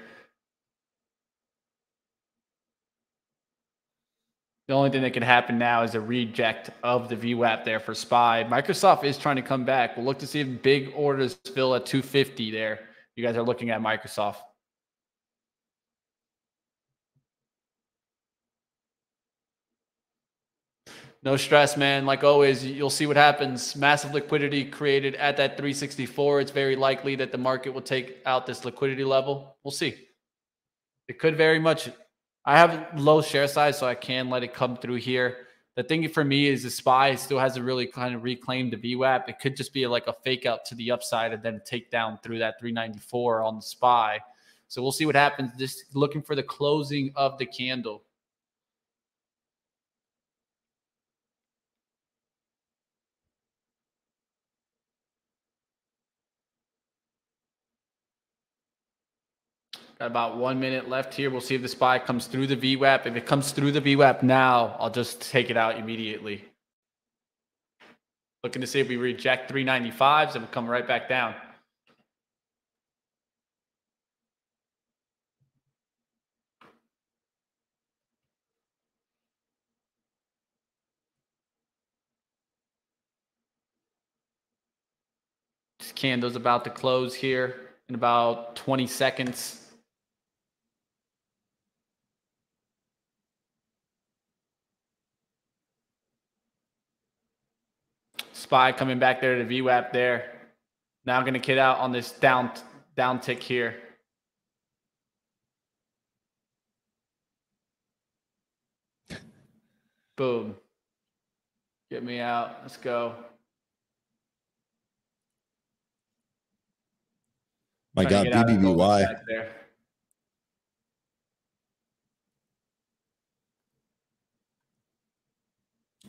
The only thing that can happen now is a reject of the VWAP there for SPY. Microsoft is trying to come back. We'll look to see if big orders fill at 250 there. You guys are looking at Microsoft. No stress, man. Like always, you'll see what happens. Massive liquidity created at that 364. It's very likely that the market will take out this liquidity level. We'll see. It could very much. I have low share size, so I can let it come through here. The thing for me is the SPY still hasn't really kind of reclaimed the VWAP. It could just be like a fake out to the upside and then a takedown through that 394 on the SPY. So we'll see what happens. Just looking for the closing of the candle. Got about 1 minute left here. We'll see if the SPY comes through the VWAP. If it comes through the VWAP now, I'll just take it out immediately. Looking to see if we reject 395s and we'll come right back down. This candle's about to close here in about 20 seconds. SPY coming back there to VWAP there. Now I'm going to get out on this down tick here. Boom. Get me out. Let's go. My God, BBBY.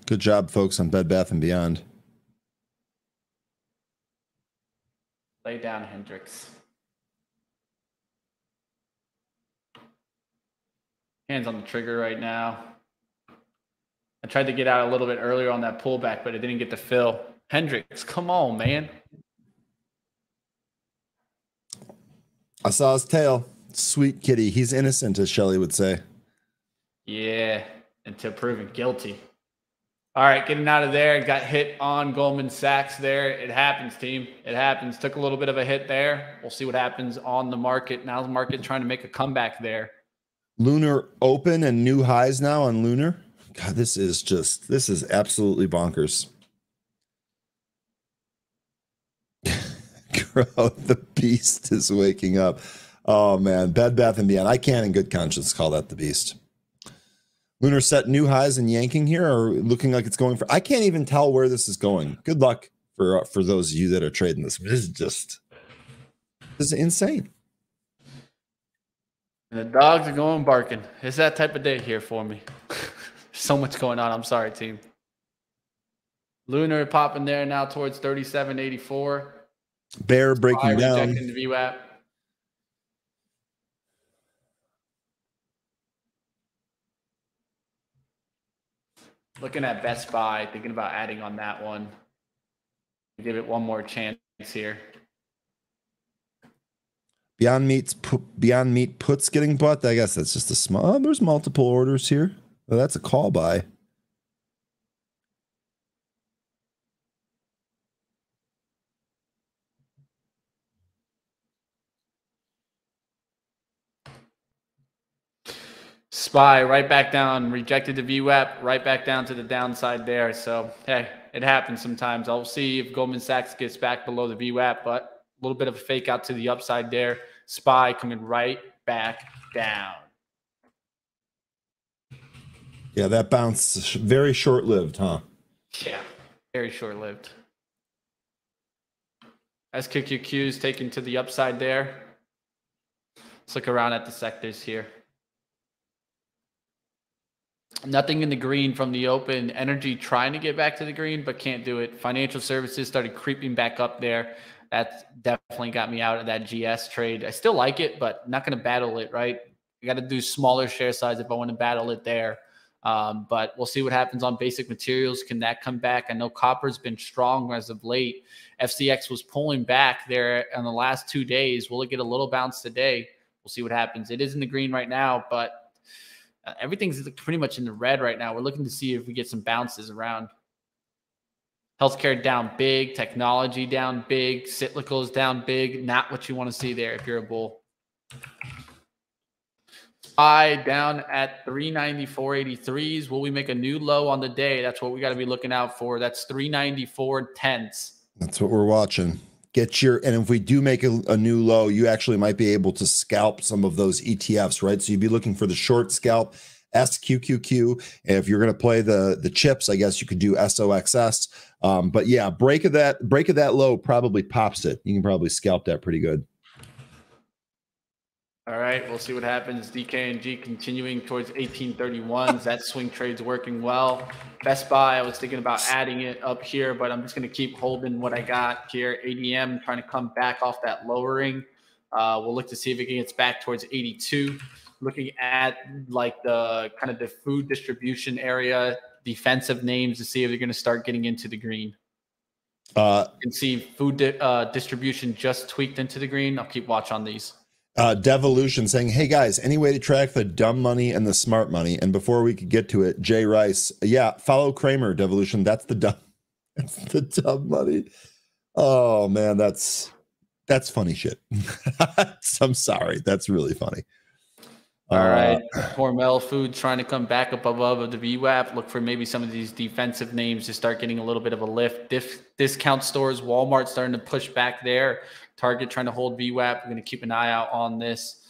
Good job, folks, on Bed Bath & Beyond. Lay down, Hendricks. Hands on the trigger right now. I tried to get out a little bit earlier on that pullback, but it didn't get to fill. Hendricks, come on, man. I saw his tail. Sweet kitty. He's innocent, as Shelley would say. Yeah, until proven guilty. All right, getting out of there. Got hit on Goldman Sachs there. It happens, team. It happens. Took a little bit of a hit there. We'll see what happens on the market. Now the market trying to make a comeback there. Lunar open and new highs now on Lunar. God, this is absolutely bonkers. Bro, the beast is waking up. Oh, man. Bed Bath & Beyond. I can't in good conscience call that the beast. Lunar set new highs and yanking here, or looking like it's going for. I can't even tell where this is going. Good luck for those of you that are trading this. This is insane. And the dogs are going barking. It's that type of day here for me. So much going on. I'm sorry, team. Lunar popping there now towards 37.84. Bear breaking down. Rejecting the VWAP. Looking at Best Buy, thinking about adding on that one. Give it one more chance here. Beyond Meat puts getting bought. I guess that's just a small. Oh, there's multiple orders here. Oh, that's a call buy. SPY right back down, rejected the VWAP, right back down to the downside there. So, hey, it happens sometimes. I'll see if Goldman Sachs gets back below the VWAP, but a little bit of a fake out to the upside there. SPY coming right back down. Yeah, that bounce very short-lived, huh? Yeah, very short-lived. SQQQ's taken to the upside there. Let's look around at the sectors here. Nothing in the green from the open. Energy trying to get back to the green, but can't do it. Financial services started creeping back up there. That definitely got me out of that GS trade. I still like it, but not going to battle it, right? I got to do smaller share size if I want to battle it there. But we'll see what happens on basic materials. Can that come back? I know copper's been strong as of late. FCX was pulling back there in the last 2 days. Will it get a little bounce today? We'll see what happens. It is in the green right now, but everything's pretty much in the red right now. We're looking to see if we get some bounces around. Healthcare down big, technology down big, cyclicals down big. Not what you want to see there if you're a bull. SPY down at 394.83s. Will we make a new low on the day? That's what we got to be looking out for. That's 394.10s. That's what we're watching. Get your, and if we do make a new low, you actually might be able to scalp some of those ETFs, right? So you'd be looking for the short scalp, SQQQ. And if you're going to play the chips, I guess you could do SOXS. But yeah, break of that low probably pops it. You can probably scalp that pretty good. All right, we'll see what happens. DKNG continuing towards 1831s. That swing trade's working well. Best Buy, I was thinking about adding it up here, but I'm just going to keep holding what I got here. ADM trying to come back off that lowering. We'll look to see if it gets back towards 82. Looking at like the kind of the food distribution area, defensive names to see if they're going to start getting into the green. You can see food distribution just tweaked into the green. I'll keep watch on these. Devolution saying, hey guys, any way to track the dumb money and the smart money? And before we could get to it, Jay Rice, yeah, follow Kramer. Devolution, that's the dumb money. Oh man, that's funny shit. I'm sorry, that's really funny. All right, Hormel Food trying to come back up above the VWAP. Look for maybe some of these defensive names to start getting a little bit of a lift. Discount stores, Walmart starting to push back there. Target trying to hold VWAP. We're going to keep an eye out on this.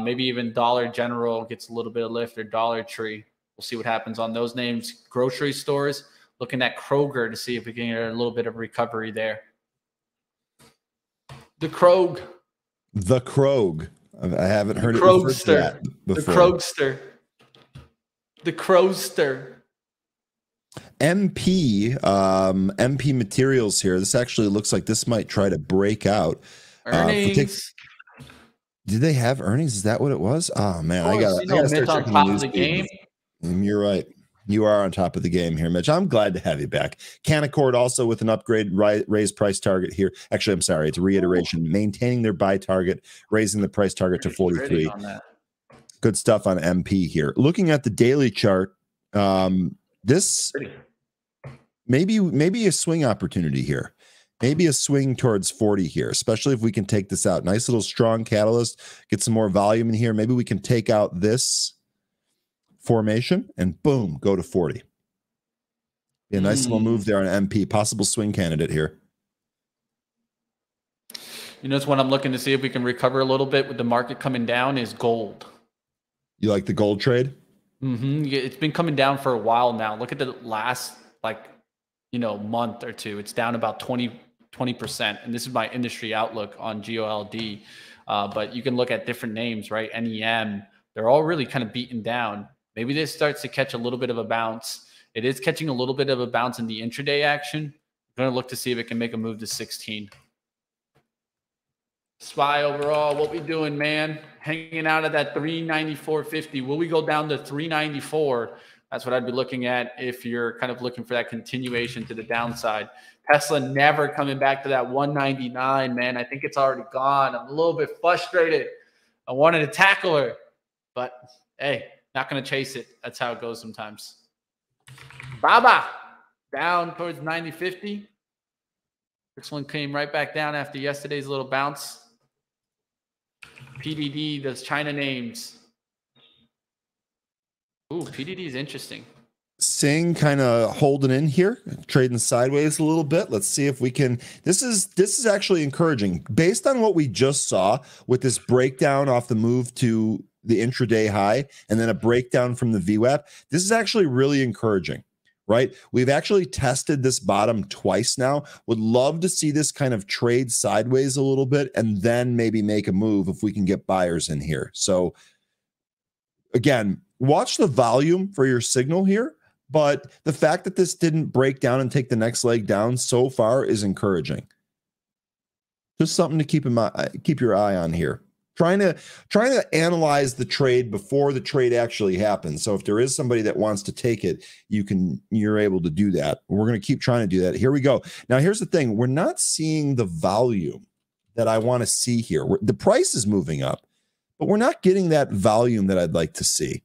Maybe even Dollar General gets a little bit of lift, or Dollar Tree. We'll see what happens on those names. Grocery stores, looking at Kroger to see if we can get a little bit of recovery there. The Krog. I haven't heard it before. The Krogster. The Crowster. MP Materials here. This actually looks like this might try to break out. Earnings. Did they have earnings? Is that what it was? Oh man, I got Mitch on top of the game. You're right. You are on top of the game here, Mitch. I'm glad to have you back. Canaccord also with an upgrade, raised price target here. Actually, I'm sorry, it's a reiteration. Maintaining their buy target, raising the price target to 43. Good stuff on MP here. Looking at the daily chart, this maybe a swing opportunity here. Maybe a swing towards 40 here, especially if we can take this out. Nice little strong catalyst, get some more volume in here. Maybe we can take out this formation and boom, go to 40. Be a nice little move there on MP. Possible swing candidate here. You know, it's what I'm looking to see if we can recover a little bit with the market coming down is gold. You like the gold trade? Mm-hmm. It's been coming down for a while now. Look at the last, month or two. It's down about 20%. And this is my industry outlook on GOLD. But you can look at different names, right? NEM, they're all really kind of beaten down. Maybe this starts to catch a little bit of a bounce. It is catching a little bit of a bounce in the intraday action. I'm going to look to see if it can make a move to 16. SPY overall, what we doing, man? Hanging out at that 394.50. Will we go down to 394? That's what I'd be looking at if you're kind of looking for that continuation to the downside. Tesla never coming back to that 199, man. I think it's already gone. I'm a little bit frustrated. I wanted to tackle her, but hey, not going to chase it. That's how it goes sometimes. Baba down towards 90.50. This one came right back down after yesterday's little bounce. PDD, those China names. Ooh, PDD is interesting. Sing kind of holding in here, trading sideways a little bit. Let's see if we can. This is actually encouraging based on what we just saw with this breakdown off the move to the intraday high and then a breakdown from the VWAP. This is actually really encouraging, right? We've actually tested this bottom twice now. Would love to see this kind of trade sideways a little bit and then maybe make a move if we can get buyers in here. So again, watch the volume for your signal here. But the fact that this didn't break down and take the next leg down so far is encouraging. Just something to keep your eye on here. Trying to analyze the trade before the trade actually happens. So if there is somebody that wants to take it, you're able to do that. We're going to keep trying to do that. Here we go. Now here's the thing: we're not seeing the volume that I want to see here. The price is moving up, but we're not getting that volume that I'd like to see.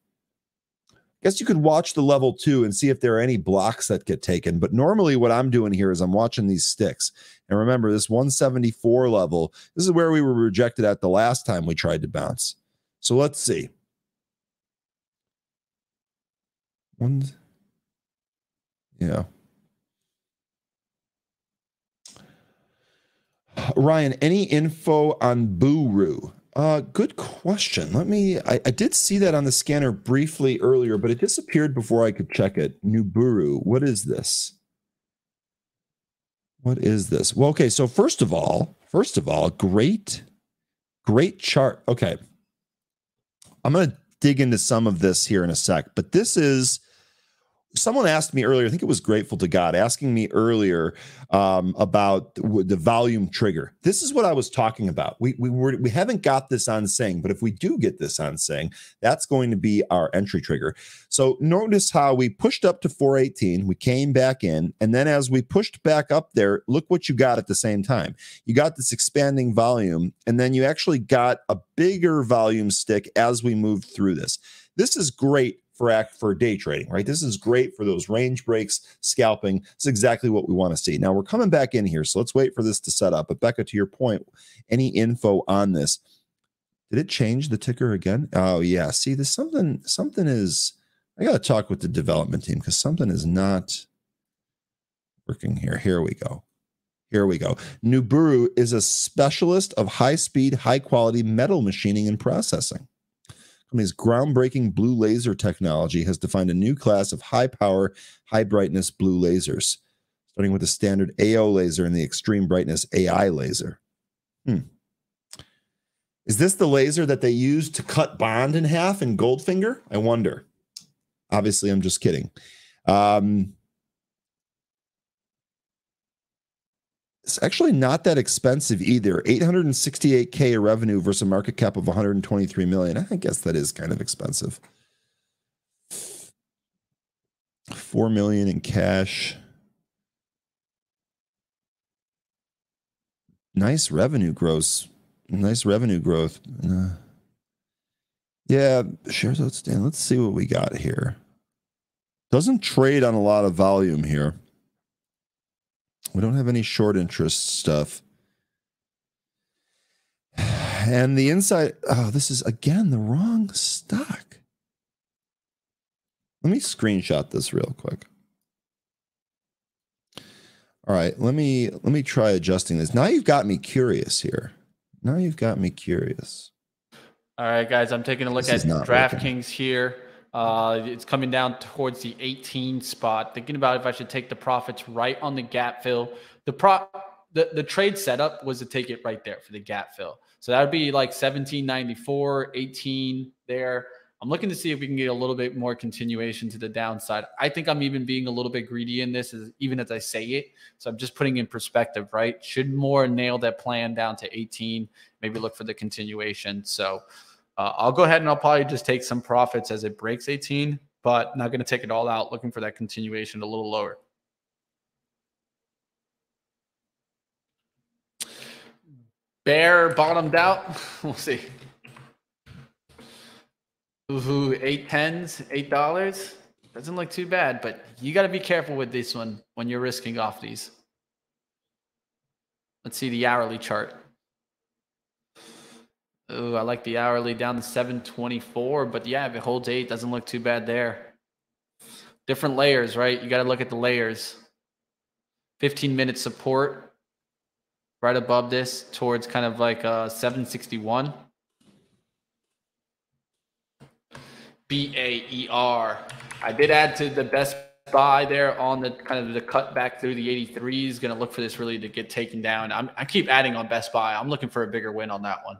guess you could watch the level 2 and see if there are any blocks that get taken. But normally what I'm doing here is I'm watching these sticks. And remember, this 174 level, this is where we were rejected at the last time we tried to bounce. So let's see. Yeah. Ryan, any info on Buru? Good question. I did see that on the scanner briefly earlier, but it disappeared before I could check it. Nuburu. What is this? What is this? Well, okay. So first of all, great chart. Okay. I'm going to dig into some of this here in a sec, but this is, someone asked me earlier, I think it was Grateful to God, asking me earlier about the volume trigger. This is what I was talking about. We haven't got this on Sing, but if we do get this on Sing, that's going to be our entry trigger. So notice how we pushed up to 418, we came back in, and then as we pushed back up there, look what you got at the same time. You got this expanding volume, and then you actually got a bigger volume stick as we moved through this. This is great for day trading, right? This is great for those range breaks, scalping. It's exactly what we want to see. Now we're coming back in here, so let's wait for this to set up. But Becca, to your point, any info on this? Did it change the ticker again? Oh yeah. See, there's something is. I got to talk with the development team because something is not working here. Here we go. Nuburu is a specialist of high-speed, high-quality metal machining and processing. Company's groundbreaking blue laser technology has defined a new class of high-power, high-brightness blue lasers, starting with the standard AO laser and the extreme brightness AI laser. Is this the laser that they used to cut Bond in half in Goldfinger? I wonder. Obviously, I'm just kidding. It's actually not that expensive either. 868K revenue versus a market cap of 123 million. I guess that is kind of expensive. 4 million in cash. Nice revenue growth. Yeah, shares outstanding. Let's see what we got here. Doesn't trade on a lot of volume here. We don't have any short interest stuff. And the inside, oh, this is again the wrong stock. Let me screenshot this real quick. All right, let me try adjusting this. Now you've got me curious here. All right, guys, I'm taking a look at DraftKings here. It's coming down towards the 18 spot. Thinking about if I should take the profits right on the gap fill. The trade setup was to take it right there for the gap fill. So that would be like 17.94, 18 there. I'm looking to see if we can get a little bit more continuation to the downside. I think I'm even being a little bit greedy in this, even as I say it. So I'm just putting in perspective, right? Should more nail that plan down to 18, maybe look for the continuation. So I'll go ahead and I'll probably just take some profits as it breaks 18, but not going to take it all out, looking for that continuation a little lower. Bear bottomed out. We'll see. Ooh, 8.10s, $8. Doesn't look too bad, but you got to be careful with this one when you're risking off these. Let's see the hourly chart. Oh, I like the hourly down to 724, but yeah, if it holds 8, doesn't look too bad there. Different layers, right? You got to look at the layers. 15-minute support right above this towards kind of like 761. BAER. I did add to the best buy there on the kind of the cut back through the 83s. Going to look for this really to get taken down. I keep adding on Best Buy. I'm looking for a bigger win on that one.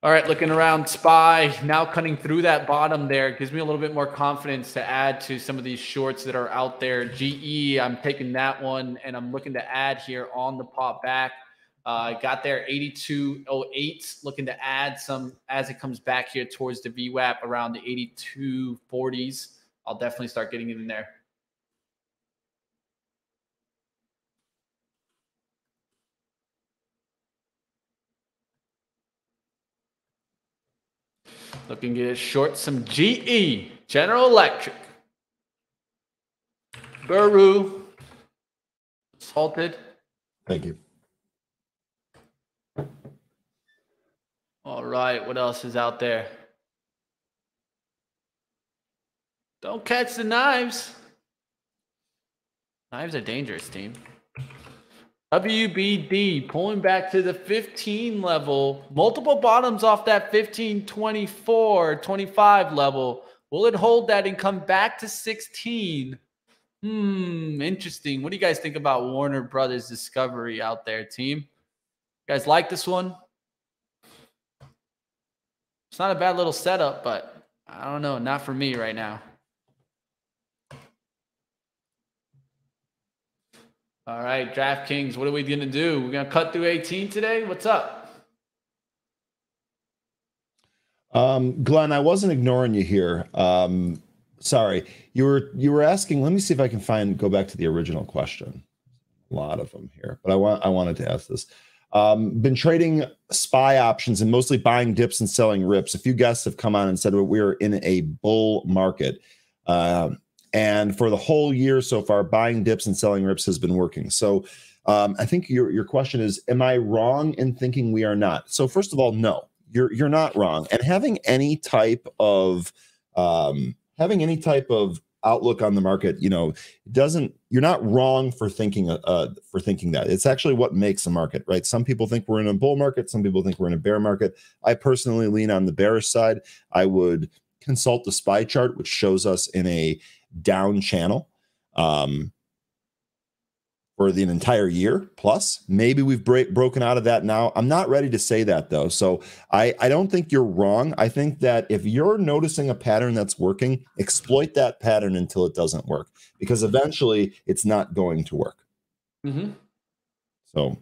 All right, looking around SPY, now cutting through that bottom there. Gives me a little bit more confidence to add to some of these shorts that are out there. GE, I'm taking that one, and I'm looking to add here on the pop back. Got there 82.08, looking to add some as it comes back here towards the VWAP around the 82.40s. I'll definitely start getting it in there. Looking to get short some GE, General Electric. Buru. Salted. Thank you. All right, what else is out there? Don't catch the knives. Knives are dangerous, team. WBD pulling back to the 15 level. Multiple bottoms off that 15, 24, 25 level. Will it hold that and come back to 16? Interesting. What do you guys think about Warner Brothers Discovery out there, team? You guys like this one? It's not a bad little setup, but I don't know. Not for me right now. All right, DraftKings, what are we going to do? We're going to cut through 18 today? What's up? Glenn, I wasn't ignoring you here. Sorry. You were asking, let me see if I can go back to the original question. A lot of them here, but I wanted to ask this. Been trading SPY options and mostly buying dips and selling rips. A few guests have come on and said we're in a bull market. And for the whole year so far, buying dips and selling rips has been working. So I think your question is, am I wrong in thinking we are not? So first of all, no, you're not wrong. And having any type of outlook on the market, you're not wrong for thinking that. It's actually what makes a market, right? Some people think we're in a bull market. Some people think we're in a bear market. I personally lean on the bearish side. I would consult the SPY chart, which shows us in a down channel for the entire year plus. Maybe we've broken out of that now. I'm not ready to say that though. So I don't think you're wrong. I think that if you're noticing a pattern that's working, exploit that pattern until it doesn't work, because eventually it's not going to work. So.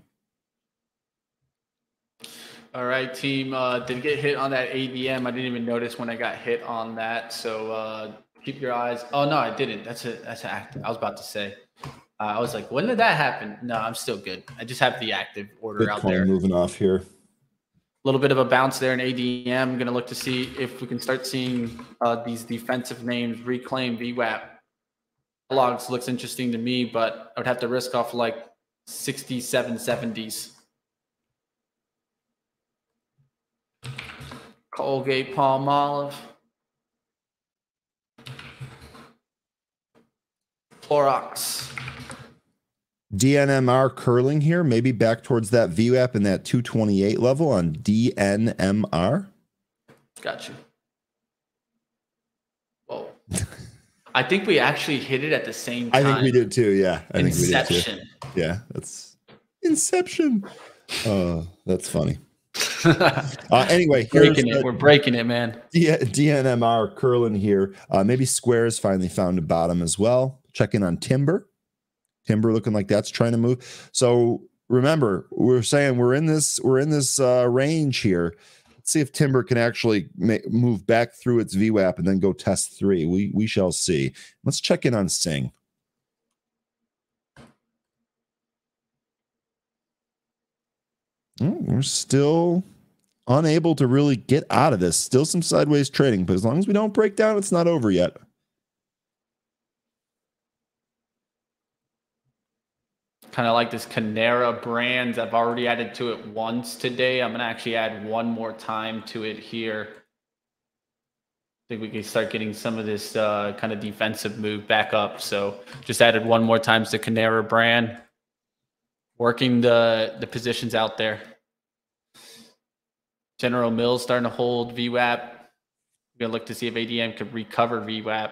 All right, team. Did get hit on that ADM. I didn't even notice when I got hit on that. So keep your eyes. Oh no, I didn't. That's an active. I was about to say. I was like, when did that happen? No, I'm still good. I just have the active order out there. Moving off here. A little bit of a bounce there in ADM. I'm going to look to see if we can start seeing these defensive names reclaim VWAP. Logs looks interesting to me, but I would have to risk off like 67, 70s. Colgate Palmolive. Clorox. DNMR curling here, maybe back towards that VWAP and that 228 level on DNMR. Got you. Whoa. I think we actually hit it at the same time. I think we did too. Yeah. Inception. I think we did too. Yeah. That's Inception. That's funny. Anyway, we're breaking it, man. DNMR curling here. Maybe Squares finally found a bottom as well. Check in on Timber. Timber looking like that's trying to move. So remember, we're saying we're in this range here. Let's see if Timber can actually move back through its VWAP and then go test 3. We shall see. Let's check in on Sing. We're still unable to really get out of this. Still some sideways trading, but as long as we don't break down, it's not over yet. Kind of like this Canara Brands. I've already added to it once today. I'm going to actually add one more time to it here. I think we can start getting some of this kind of defensive move back up. So just added one more time to Canara Brand. Working the positions out there. General Mills starting to hold VWAP. We're going to look to see if ADM could recover VWAP.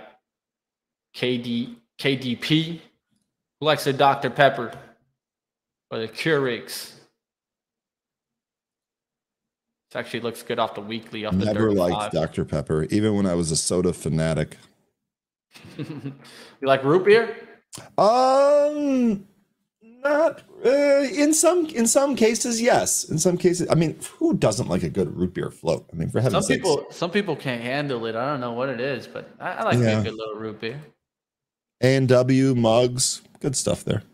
KDP. Who likes their Dr. Pepper? Or the Keurigs. This actually looks good off the weekly. Off the Never liked Dr. Pepper, even when I was a soda fanatic. You like root beer? Not in some cases, yes. In some cases, I mean, who doesn't like a good root beer float? I mean, for heaven's sakes. Some people can't handle it. I don't know what it is, but I like a good little root beer. A&W mugs, good stuff there.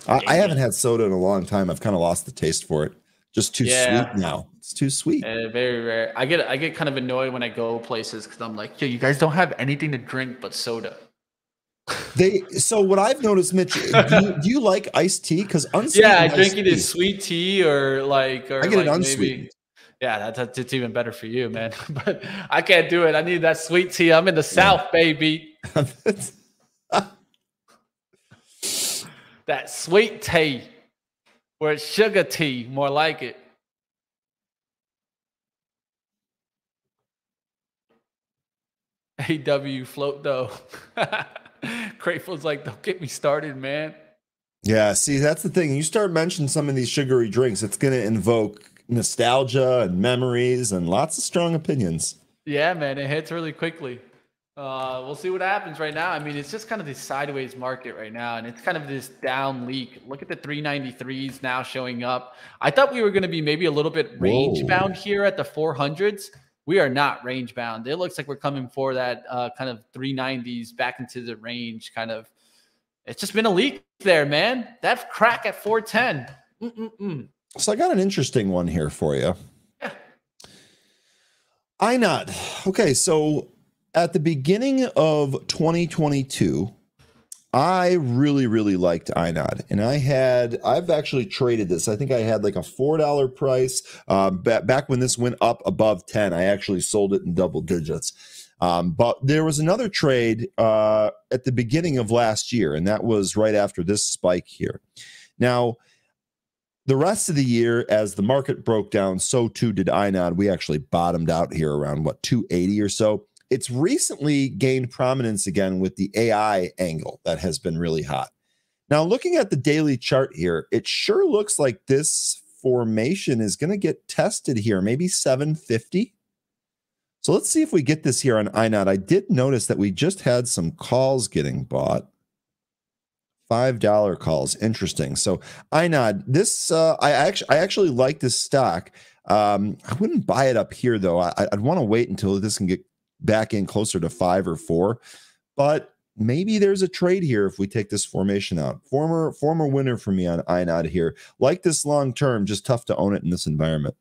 I haven't had soda in a long time. I've kind of lost the taste for it. just too sweet now. It's too sweet. Very rare. I get kind of annoyed when I go places because I'm like, yo, you guys don't have anything to drink but soda. So what I've noticed, Mitch, do you like iced tea? Because unsweetened, I drink either sweet tea or I get it unsweetened. Maybe, yeah, that's even better for you, man. But I can't do it. I need that sweet tea. I'm in the South, baby. That sweet tea, or it's sugar tea, more like it. AW float though. Grateful's like, don't get me started, man. Yeah, see, that's the thing. You start mentioning some of these sugary drinks, it's going to invoke nostalgia and memories and lots of strong opinions. Yeah, man, it hits really quickly. We'll see what happens right now. I mean, it's just kind of this sideways market right now, and it's kind of this down leak. Look at the 393s now showing up. I thought we were going to be maybe a little bit range bound here at the 400s. We are not range bound. It looks like we're coming for that kind of 390s back into the range kind of. It's just been a leak there, man. That crack at 410. So I got an interesting one here for you. Yeah. INOD. Okay, so at the beginning of 2022, I really, really liked INOD, and I've actually traded this. I think I had like a $4 price back when this went up above 10. I actually sold it in double digits. But there was another trade at the beginning of last year, and that was right after this spike here. Now, the rest of the year, as the market broke down, so too did INOD. We actually bottomed out here around, 280 or so. It's recently gained prominence again with the AI angle that has been really hot. Now, looking at the daily chart here, it sure looks like this formation is going to get tested here, maybe 750. So let's see if we get this here on INOD. I did notice that we just had some calls getting bought. $5 calls. Interesting. So INOD, this I actually like this stock. I wouldn't buy it up here though. I'd want to wait until this can get back in closer to 5 or 4, but maybe there's a trade here if we take this formation out. Former winner for me on INOD here. Like this long term, just tough to own it in this environment.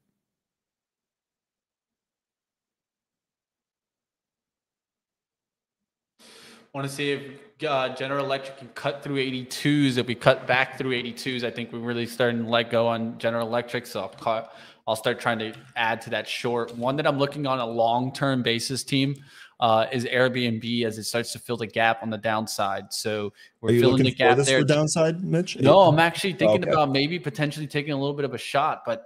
Want to see if General Electric can cut through 82s. If we cut back through 82s, I think we're really starting to let go on General Electric. So I'll start trying to add to that short. One that I'm looking on a long-term basis team is Airbnb as it starts to fill the gap on the downside. So we're filling the gap there. For downside, Mitch? No, I'm actually thinking about maybe potentially taking a little bit of a shot, but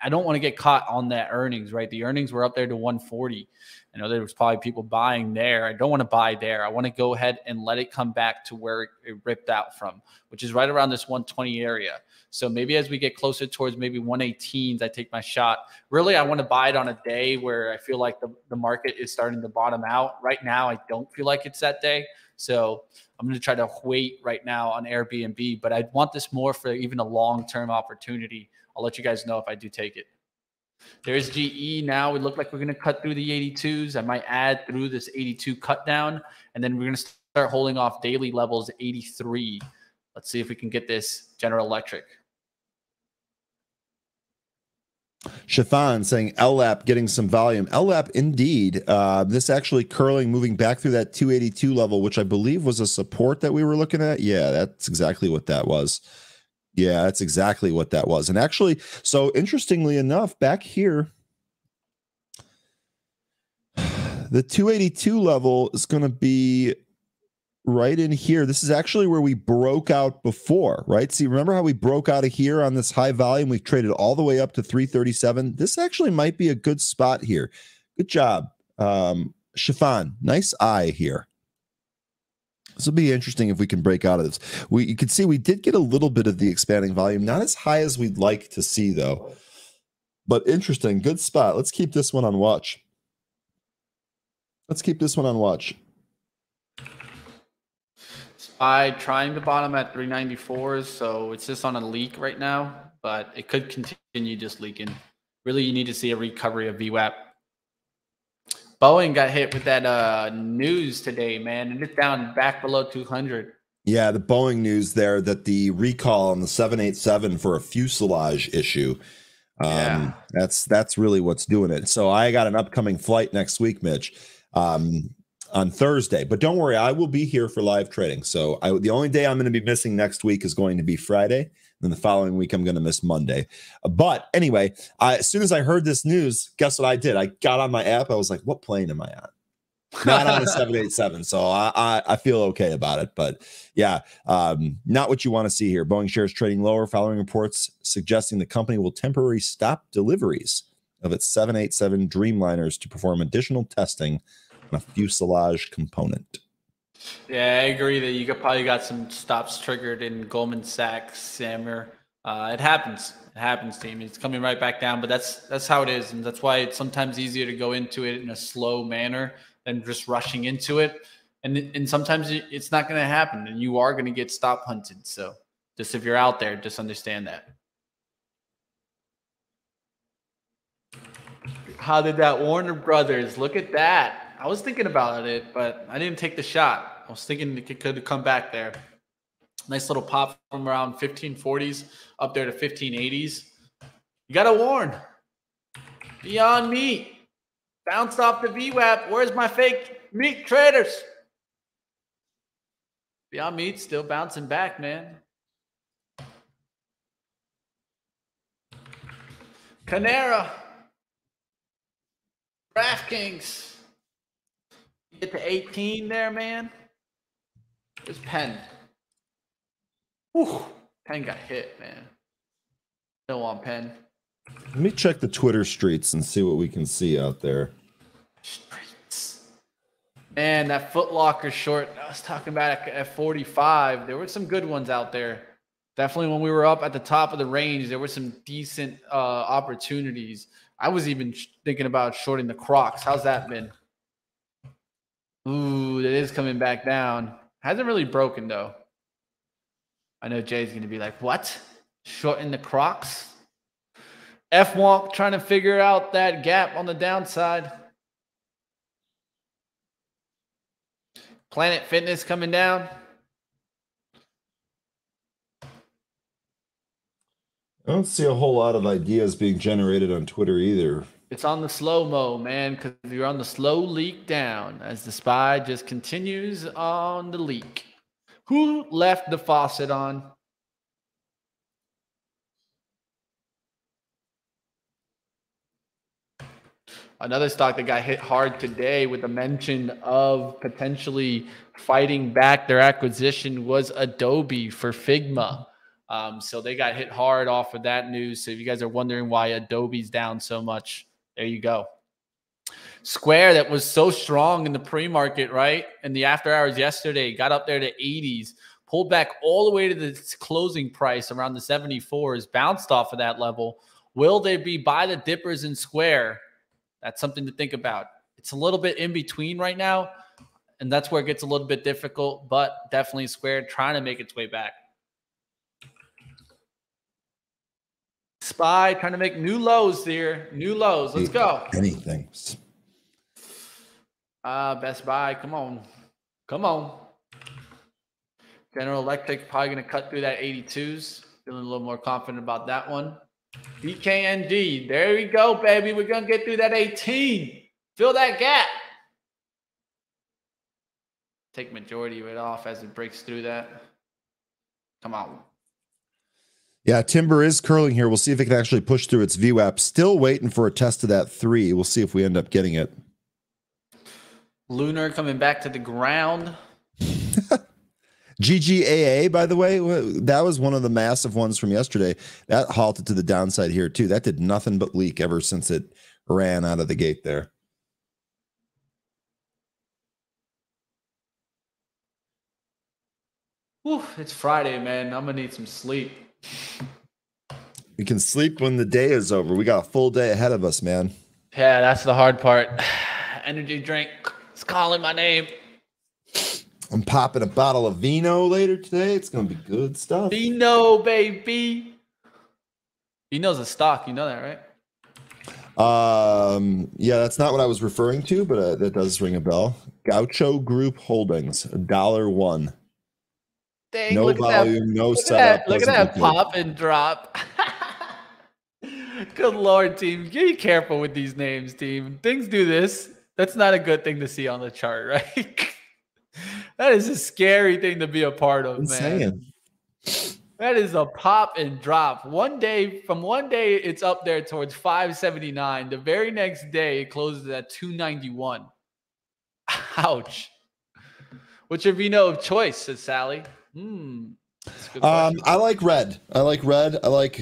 I don't want to get caught on that earnings, right? The earnings were up there to 140. I know there was probably people buying there. I don't want to buy there. I want to go ahead and let it come back to where it ripped out from, which is right around this 120 area. So maybe as we get closer towards maybe 118s, I take my shot. Really, I want to buy it on a day where I feel like the market is starting to bottom out. Right now, I don't feel like it's that day. So I'm going to try to wait right now on Airbnb, but I want this more for even a long-term opportunity. I'll let you guys know if I do take it. There's GE now. We look like we're going to cut through the 82s. I might add through this 82 cut down, and then we're going to start holding off daily levels 83. Let's see if we can get this General Electric. Chiffon saying LLAP getting some volume. LLAP indeed. This actually curling, moving back through that 282 level, which I believe was a support that we were looking at. Yeah, that's exactly what that was. Yeah, that's exactly what that was. And actually, so interestingly enough, back here, the 282 level is going to be right in here. This is actually where we broke out before, right? See, remember how we broke out of here on this high volume? We've traded all the way up to 337. This actually might be a good spot here. Good job. Chiffon, nice eye here. This will be interesting if we can break out of this. You can see we did get a little bit of the expanding volume, not as high as we'd like to see though, but interesting. Good spot. Let's keep this one on watch. Let's keep this one on watch. SPY trying to bottom at 394s, so it's just on a leak right now, but it could continue just leaking. Really, you need to see a recovery of VWAP. Boeing got hit with that news today, man, and it's down back below 200. Yeah, the Boeing news there that the recall on the 787 for a fuselage issue Yeah. That's really what's doing it. So I got an upcoming flight next week, Mitch, on Thursday. But don't worry, I will be here for live trading. So the only day I'm going to be missing next week is going to be Friday. Then the following week I'm going to miss Monday. But anyway, as soon as I heard this news, guess what I did? I got on my app. I was like, what plane am I on? Not on a 787, so I feel okay about it. But yeah, not what you want to see here. Boeing shares trading lower following reports suggesting the company will temporarily stop deliveries of its 787 Dreamliners to perform additional testing on a fuselage component. Yeah, I agree that you probably got some stops triggered in Goldman Sachs, Sammer. It happens. It happens, team. It's coming right back down, but that's how it is, and that's why it's sometimes easier to go into it in a slow manner than just rushing into it. And sometimes it's not going to happen, and you are going to get stop hunted. So just if you're out there, just understand that. How did that Warner Brothers? Look at that. I was thinking about it, but I didn't take the shot. I was thinking it could have come back there. Nice little pop from around 1540s up there to 1580s. You got to warn. Beyond Meat. Bounced off the VWAP. Where's my fake meat traders? Beyond Meat still bouncing back, man. Canara. DraftKings. You get to 18 there, man. Where's Penn? Whew. Penn got hit, man. Still on Penn. Let me check the Twitter streets and see what we can see out there. Streets. Man, that Foot Locker short I was talking about at 45, there were some good ones out there. Definitely when we were up at the top of the range, there were some decent opportunities. I was even thinking about shorting the Crocs. How's that been? Ooh, that is coming back down. Hasn't really broken, though. I know Jay's going to be like, what? Shorting the Crocs? F-Wonk trying to figure out that gap on the downside. Planet Fitness coming down. I don't see a whole lot of ideas being generated on Twitter either. It's on the slow-mo, man, because you're on the slow leak down as the SPY just continues on the leak. Who left the faucet on? Another stock that got hit hard today with the mention of potentially fighting back their acquisition was Adobe for Figma. So they got hit hard off of that news. So if you guys are wondering why Adobe's down so much, there you go. Square, that was so strong in the pre-market, right? And the after hours yesterday got up there to 80s, pulled back all the way to the closing price around the 74s, bounced off of that level. Will they be buy the dippers in Square? That's something to think about. It's a little bit in between right now, and that's where it gets a little bit difficult, but definitely Square trying to make its way back. SPY trying to make new lows here. New lows. Let's go. Anything. Best Buy. Come on. Come on. General Electric probably going to cut through that 82s. Feeling a little more confident about that one. DKND. There we go, baby. We're going to get through that 18. Fill that gap. Take majority of it off as it breaks through that. Come on. Yeah, Timber is curling here. We'll see if it can actually push through its VWAP. Still waiting for a test of that 3. We'll see if we end up getting it. Lunar coming back to the ground. GGAA, by the way, that was one of the massive ones from yesterday. That halted to the downside here, too. That did nothing but leak ever since it ran out of the gate there. Whew, it's Friday, man. I'm going to need some sleep. We can sleep when the day is over. We got a full day ahead of us, man. Yeah, that's the hard part. Energy drink. It's calling my name. I'm popping a bottle of vino later today. It's going to be good stuff. Vino, baby. Vino's a stock. You know that, right? Yeah, that's not what I was referring to, but that does ring a bell. Gaucho Group Holdings, $1. Dang, no volume, no setup. Look at that pop and drop. Good Lord, team. Be careful with these names, team. Things do this. That's not a good thing to see on the chart, right? That is a scary thing to be a part of, man. That is a pop and drop. One day, it's up there towards 579. The very next day, it closes at 291. Ouch. What's your vino of choice, says Sally? That's a good question. I like red. I like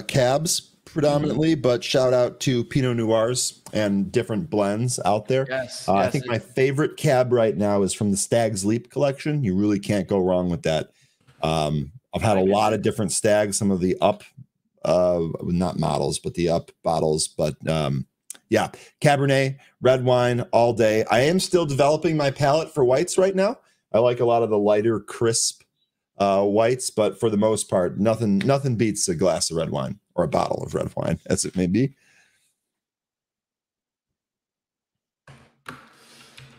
cabs predominantly, but shout out to Pinot Noirs and different blends out there. Yes. I think my favorite cab right now is from the Stag's Leap collection. You really can't go wrong with that. I've had a lot of different Stags, some of the up, not models, but the up bottles. But yeah, Cabernet, red wine all day. I am still developing my palate for whites right now. I like a lot of the lighter, crisp whites, but for the most part, nothing beats a glass of red wine or a bottle of red wine, as it may be.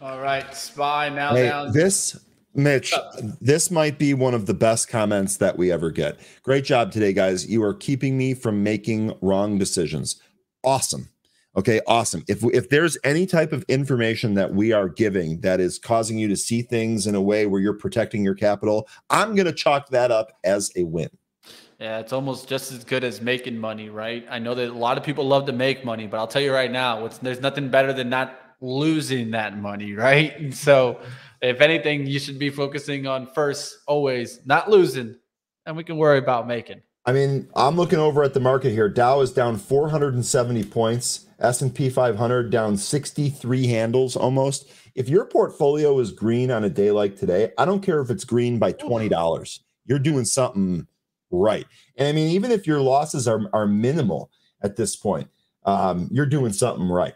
All right, Spy now down. Mitch, this might be one of the best comments that we ever get. Great job today, guys. You are keeping me from making wrong decisions. Awesome. Okay, awesome. If there's any type of information that we are giving that is causing you to see things in a way where you're protecting your capital, I'm going to chalk that up as a win. Yeah, it's almost just as good as making money, right? I know that a lot of people love to make money, but I'll tell you right now, there's nothing better than not losing that money, right? And so if anything, you should be focusing on first, always not losing, and we can worry about making. I mean, I'm looking over at the market here. Dow is down 470 points. S&P 500 down 63 handles almost. If your portfolio is green on a day like today, I don't care if it's green by $20. You're doing something right. And I mean, even if your losses are minimal at this point, you're doing something right.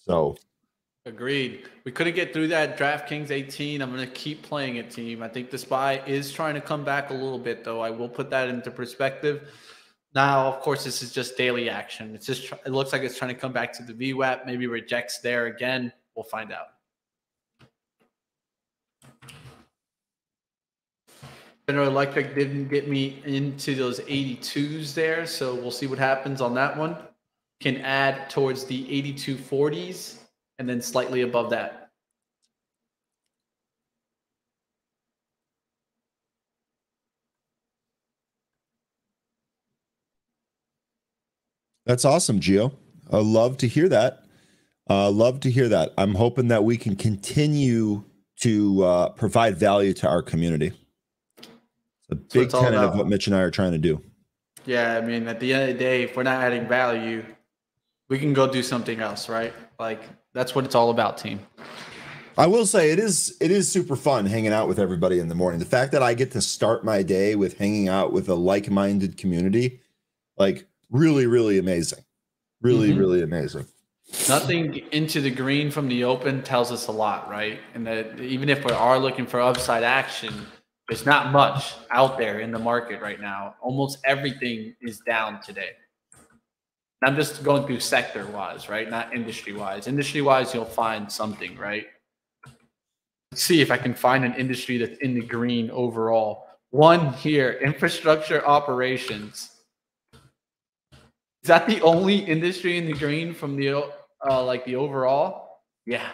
So agreed. We couldn't get through that DraftKings 18. I'm going to keep playing it, team. I think the SPY is trying to come back a little bit, though. I will put that into perspective. Now, of course, this is just daily action. It's just it looks like it's trying to come back to the VWAP. Maybe rejects there again. We'll find out. General Electric didn't get me into those 82s there, so we'll see what happens on that one. Can add towards the 8240s and then slightly above that. that's awesome, Gio. I love to hear that. Love to hear that. I'm hoping that we can continue to provide value to our community. A big tenet of what Mitch and I are trying to do. Yeah, I mean, at the end of the day, if we're not adding value, we can go do something else, right? Like, that's what it's all about, team. I will say it is super fun hanging out with everybody in the morning. The fact that I get to start my day with hanging out with a like-minded community, like really, really amazing. Really, really amazing. Nothing into the green from the open tells us a lot, right? And that even if we are looking for upside action, there's not much out there in the market right now. Almost everything is down today. I'm just going through sector-wise, right? Not industry-wise. Industry-wise, you'll find something, right? Let's see if I can find an industry that's in the green overall. One here, infrastructure operations. Is that the only industry in the green from the like the overall? Yeah.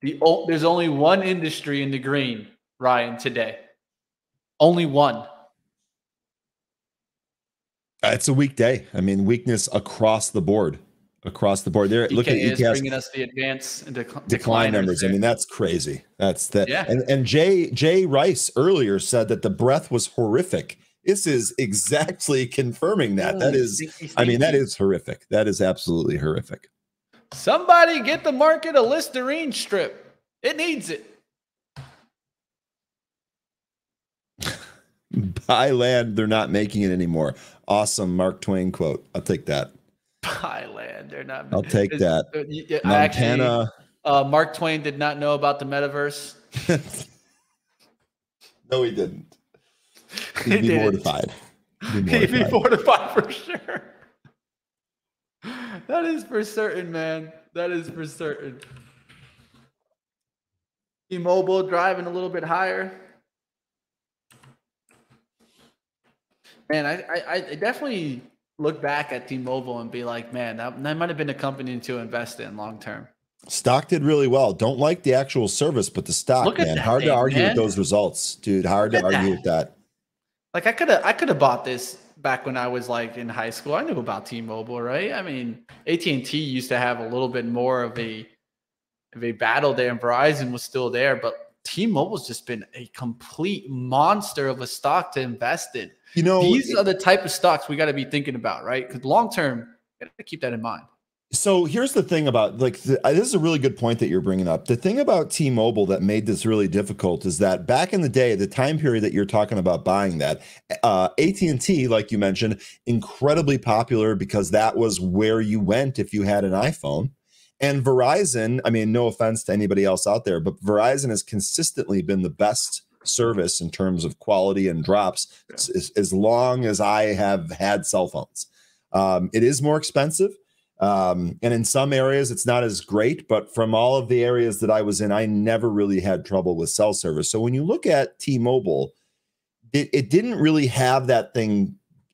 There's only one industry in the green, Ryan, today. Only one. It's a weekday. I mean, weakness across the board. Across the board. There, look at EKS bringing us the advance and decline numbers. I mean, that's crazy. That's that. Yeah. And Jay Rice earlier said that the breath was horrific. This is exactly confirming that. That is, I mean, that is horrific. That is absolutely horrific. Somebody get the market a Listerine strip. It needs it. Buy land, they're not making it anymore. Awesome Mark Twain quote. I'll take that. Buy land, they're not. I'll take that. Montana. Actually, Mark Twain did not know about the metaverse. No, he didn't. He'd be mortified. He'd be mortified for sure. That is for certain, man. That is for certain. T-Mobile driving a little bit higher. Man, I definitely look back at T-Mobile and be like, man, that might have been a company to invest in long term. Stock did really well. Don't like the actual service, but the stock, Look at man, that hard to thing, argue with man. those results, dude. Hard to argue with that. Like I could have bought this back when I was like in high school. I knew about T-Mobile, right? I mean, AT&T used to have a little bit more of a battle there, and Verizon was still there, but T-Mobile's just been a complete monster of a stock to invest in. You know, these are the type of stocks we got to be thinking about, right? Because long term, you got to keep that in mind. So here's the thing about this is a really good point that you're bringing up. The thing about T-Mobile that made this really difficult is that back in the day, the time period that you're talking about buying that, AT&T, like you mentioned, incredibly popular because that was where you went if you had an iPhone. And Verizon, I mean, no offense to anybody else out there, but Verizon has consistently been the best service in terms of quality and drops as long as I have had cell phones. It is more expensive. And in some areas it's not as great, but from all of the areas that I was in, I never really had trouble with cell service. So when you look at T-Mobile, it didn't really have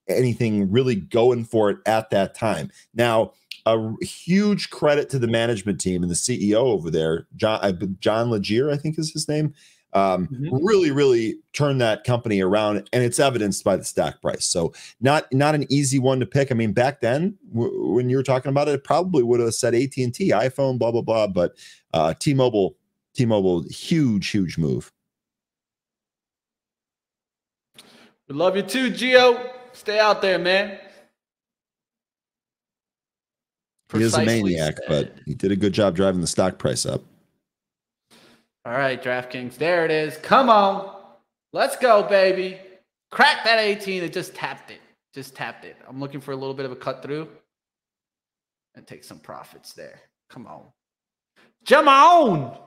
anything really going for it at that time. Now, a huge credit to the management team and the CEO over there, John Legere, I think is his name. Really, really turned that company around, and it's evidenced by the stock price. So not an easy one to pick. I mean, back then when you were talking about it probably would have said AT&T, iPhone, blah, blah, blah. But T-Mobile, huge move. We love you too, Gio. Stay out there, man. He is a maniac, but he did a good job driving the stock price up. All right, DraftKings, there it is. Come on. Let's go, baby. Crack that 18. It just tapped it. I'm looking for a little bit of a cut through and take some profits there. Come on. Come on.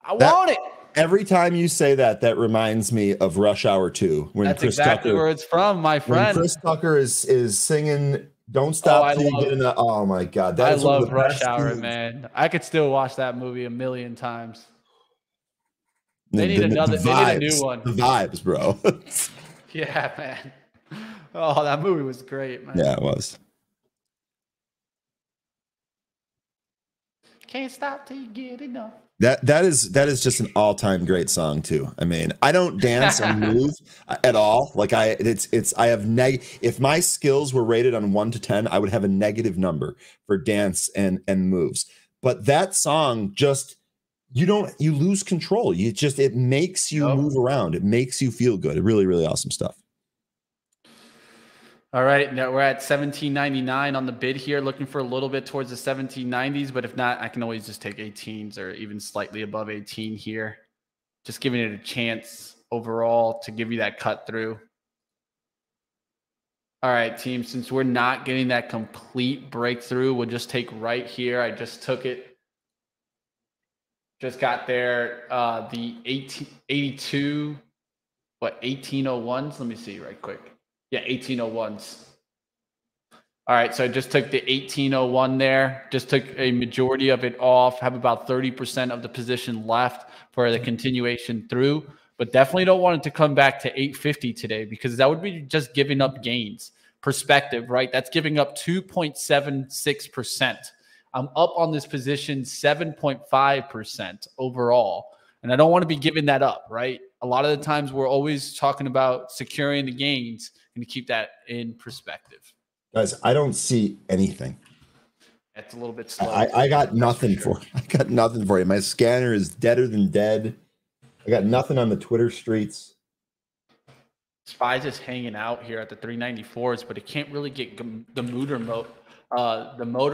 I want it. Every time you say that, that reminds me of Rush Hour 2. When That's Chris exactly Tucker, where it's from, my friend. When Chris Tucker is singing "Don't Stop Till You Get Enough." Oh my God, I love Rush Hour, man. I could still watch that movie a million times. They need another. They need a new one. The vibes, bro. Yeah, man. Oh, that movie was great, man. Yeah, it was. Can't stop till you get enough. That is just an all-time great song too. I mean, I don't dance and move at all. Like I have if my skills were rated on 1 to 10, I would have a negative number for dance and moves. But that song just you lose control. It makes you move around. It makes you feel good. Really, really awesome stuff. All right, now we're at $17.99 on the bid here, looking for a little bit towards the 1790s, but if not, I can always just take 18s or even slightly above 18 here. Just giving it a chance overall to give you that cut through. All right, team, since we're not getting that complete breakthrough, we'll just take right here. I just took it. Just got there, the 1882, 1801s? Let me see right quick. Yeah, 1801s. All right, so I just took the 1801 there, just took a majority of it off, have about 30% of the position left for the continuation through, but definitely don't want it to come back to 850 today because that would be just giving up gains. Perspective, right? That's giving up 2.76%. I'm up on this position 7.5% overall. And I don't want to be giving that up, right? A lot of the times we're always talking about securing the gains and to keep that in perspective. Guys, I don't see anything. It's a little bit slow. I got nothing for you. My scanner is deader than dead. I got nothing on the Twitter streets. SPY's just hanging out here at the 394s, but it can't really get the motor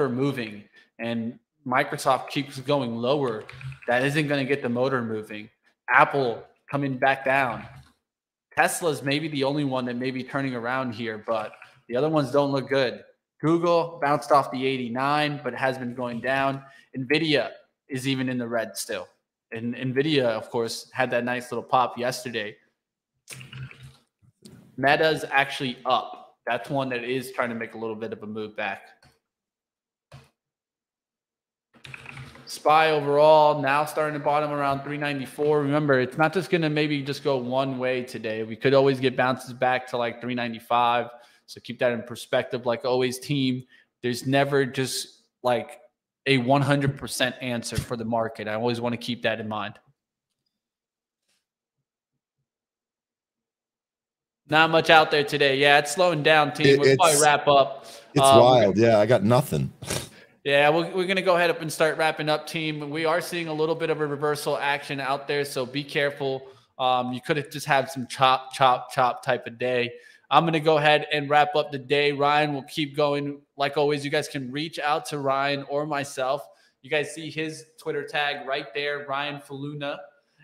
moving. And Microsoft keeps going lower. That isn't going to get the motor moving. Apple coming back down. Tesla's maybe the only one that may be turning around here, but the other ones don't look good. Google bounced off the 89, but has been going down. NVIDIA is even in the red still. And NVIDIA, of course, had that nice little pop yesterday. Meta's actually up. That's one that is trying to make a little bit of a move back. SPY overall now starting to bottom around 394. Remember, it's not just going to maybe just go one way today. We could always get bounces back to like 395. So keep that in perspective. Like always, team, there's never just like a 100% answer for the market. I always want to keep that in mind. Not much out there today. Yeah, it's slowing down, team. We'll probably wrap up. It's wild. Yeah, I got nothing. Yeah, we're going to go ahead up and start wrapping up, team. We are seeing a little bit of a reversal action out there, so be careful. You could have just had some chop type of day. I'm going to go ahead and wrap up the day. Ryan will keep going. Like always, you guys can reach out to Ryan or myself. You guys see his Twitter tag right there, Ryan Faloona.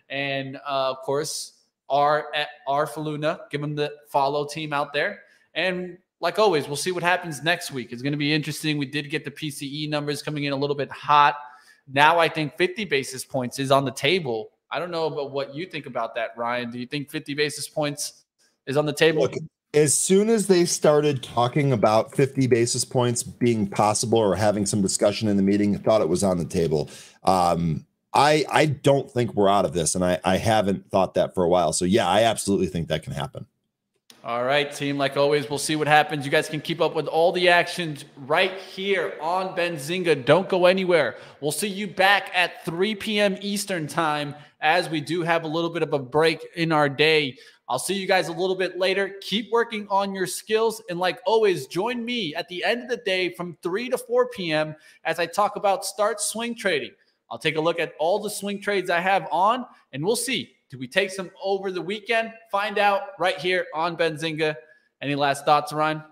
And, of course, R Faloona. Give him the follow, team, out there. And like always, we'll see what happens next week. It's going to be interesting. We did get the PCE numbers coming in a little bit hot. Now I think 50 basis points is on the table. I don't know about what you think about that, Ryan. Do you think 50 basis points is on the table? Look, as soon as they started talking about 50 basis points being possible or having some discussion in the meeting, I thought it was on the table. I don't think we're out of this, and I haven't thought that for a while. So, yeah, I absolutely think that can happen. All right, team. Like always, we'll see what happens. You guys can keep up with all the actions right here on Benzinga. Don't go anywhere. We'll see you back at 3 p.m. Eastern time, as we do have a little bit of a break in our day. I'll see you guys a little bit later. Keep working on your skills. And like always, join me at the end of the day from 3 to 4 p.m. as I talk about start swing trading. I'll take a look at all the swing trades I have on, and we'll see. Do we take some over the weekend? Find out right here on Benzinga. Any last thoughts, Ryan?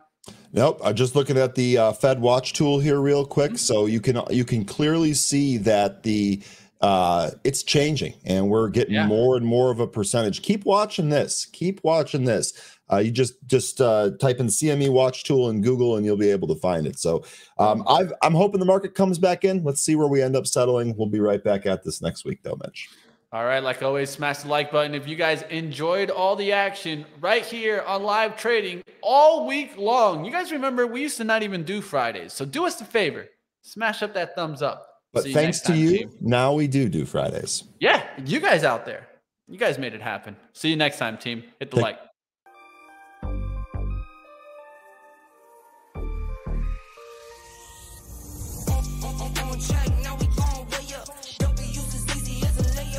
Nope. I'm just looking at the Fed Watch tool here real quick. So you can clearly see that it's changing, and we're getting more and more of a percentage. Keep watching this. Keep watching this. You just type in CME Watch tool in Google, and you'll be able to find it. So I'm hoping the market comes back in. Let's see where we end up settling. We'll be right back at this next week, though, Mitch. All right, like always, smash the like button if you guys enjoyed all the action right here on live trading all week long. You guys remember we used to not even do Fridays, so do us a favor, smash up that thumbs up. But thanks to you, now we do Fridays. Yeah, you guys out there, you guys made it happen. See you next time, team. Hit the like.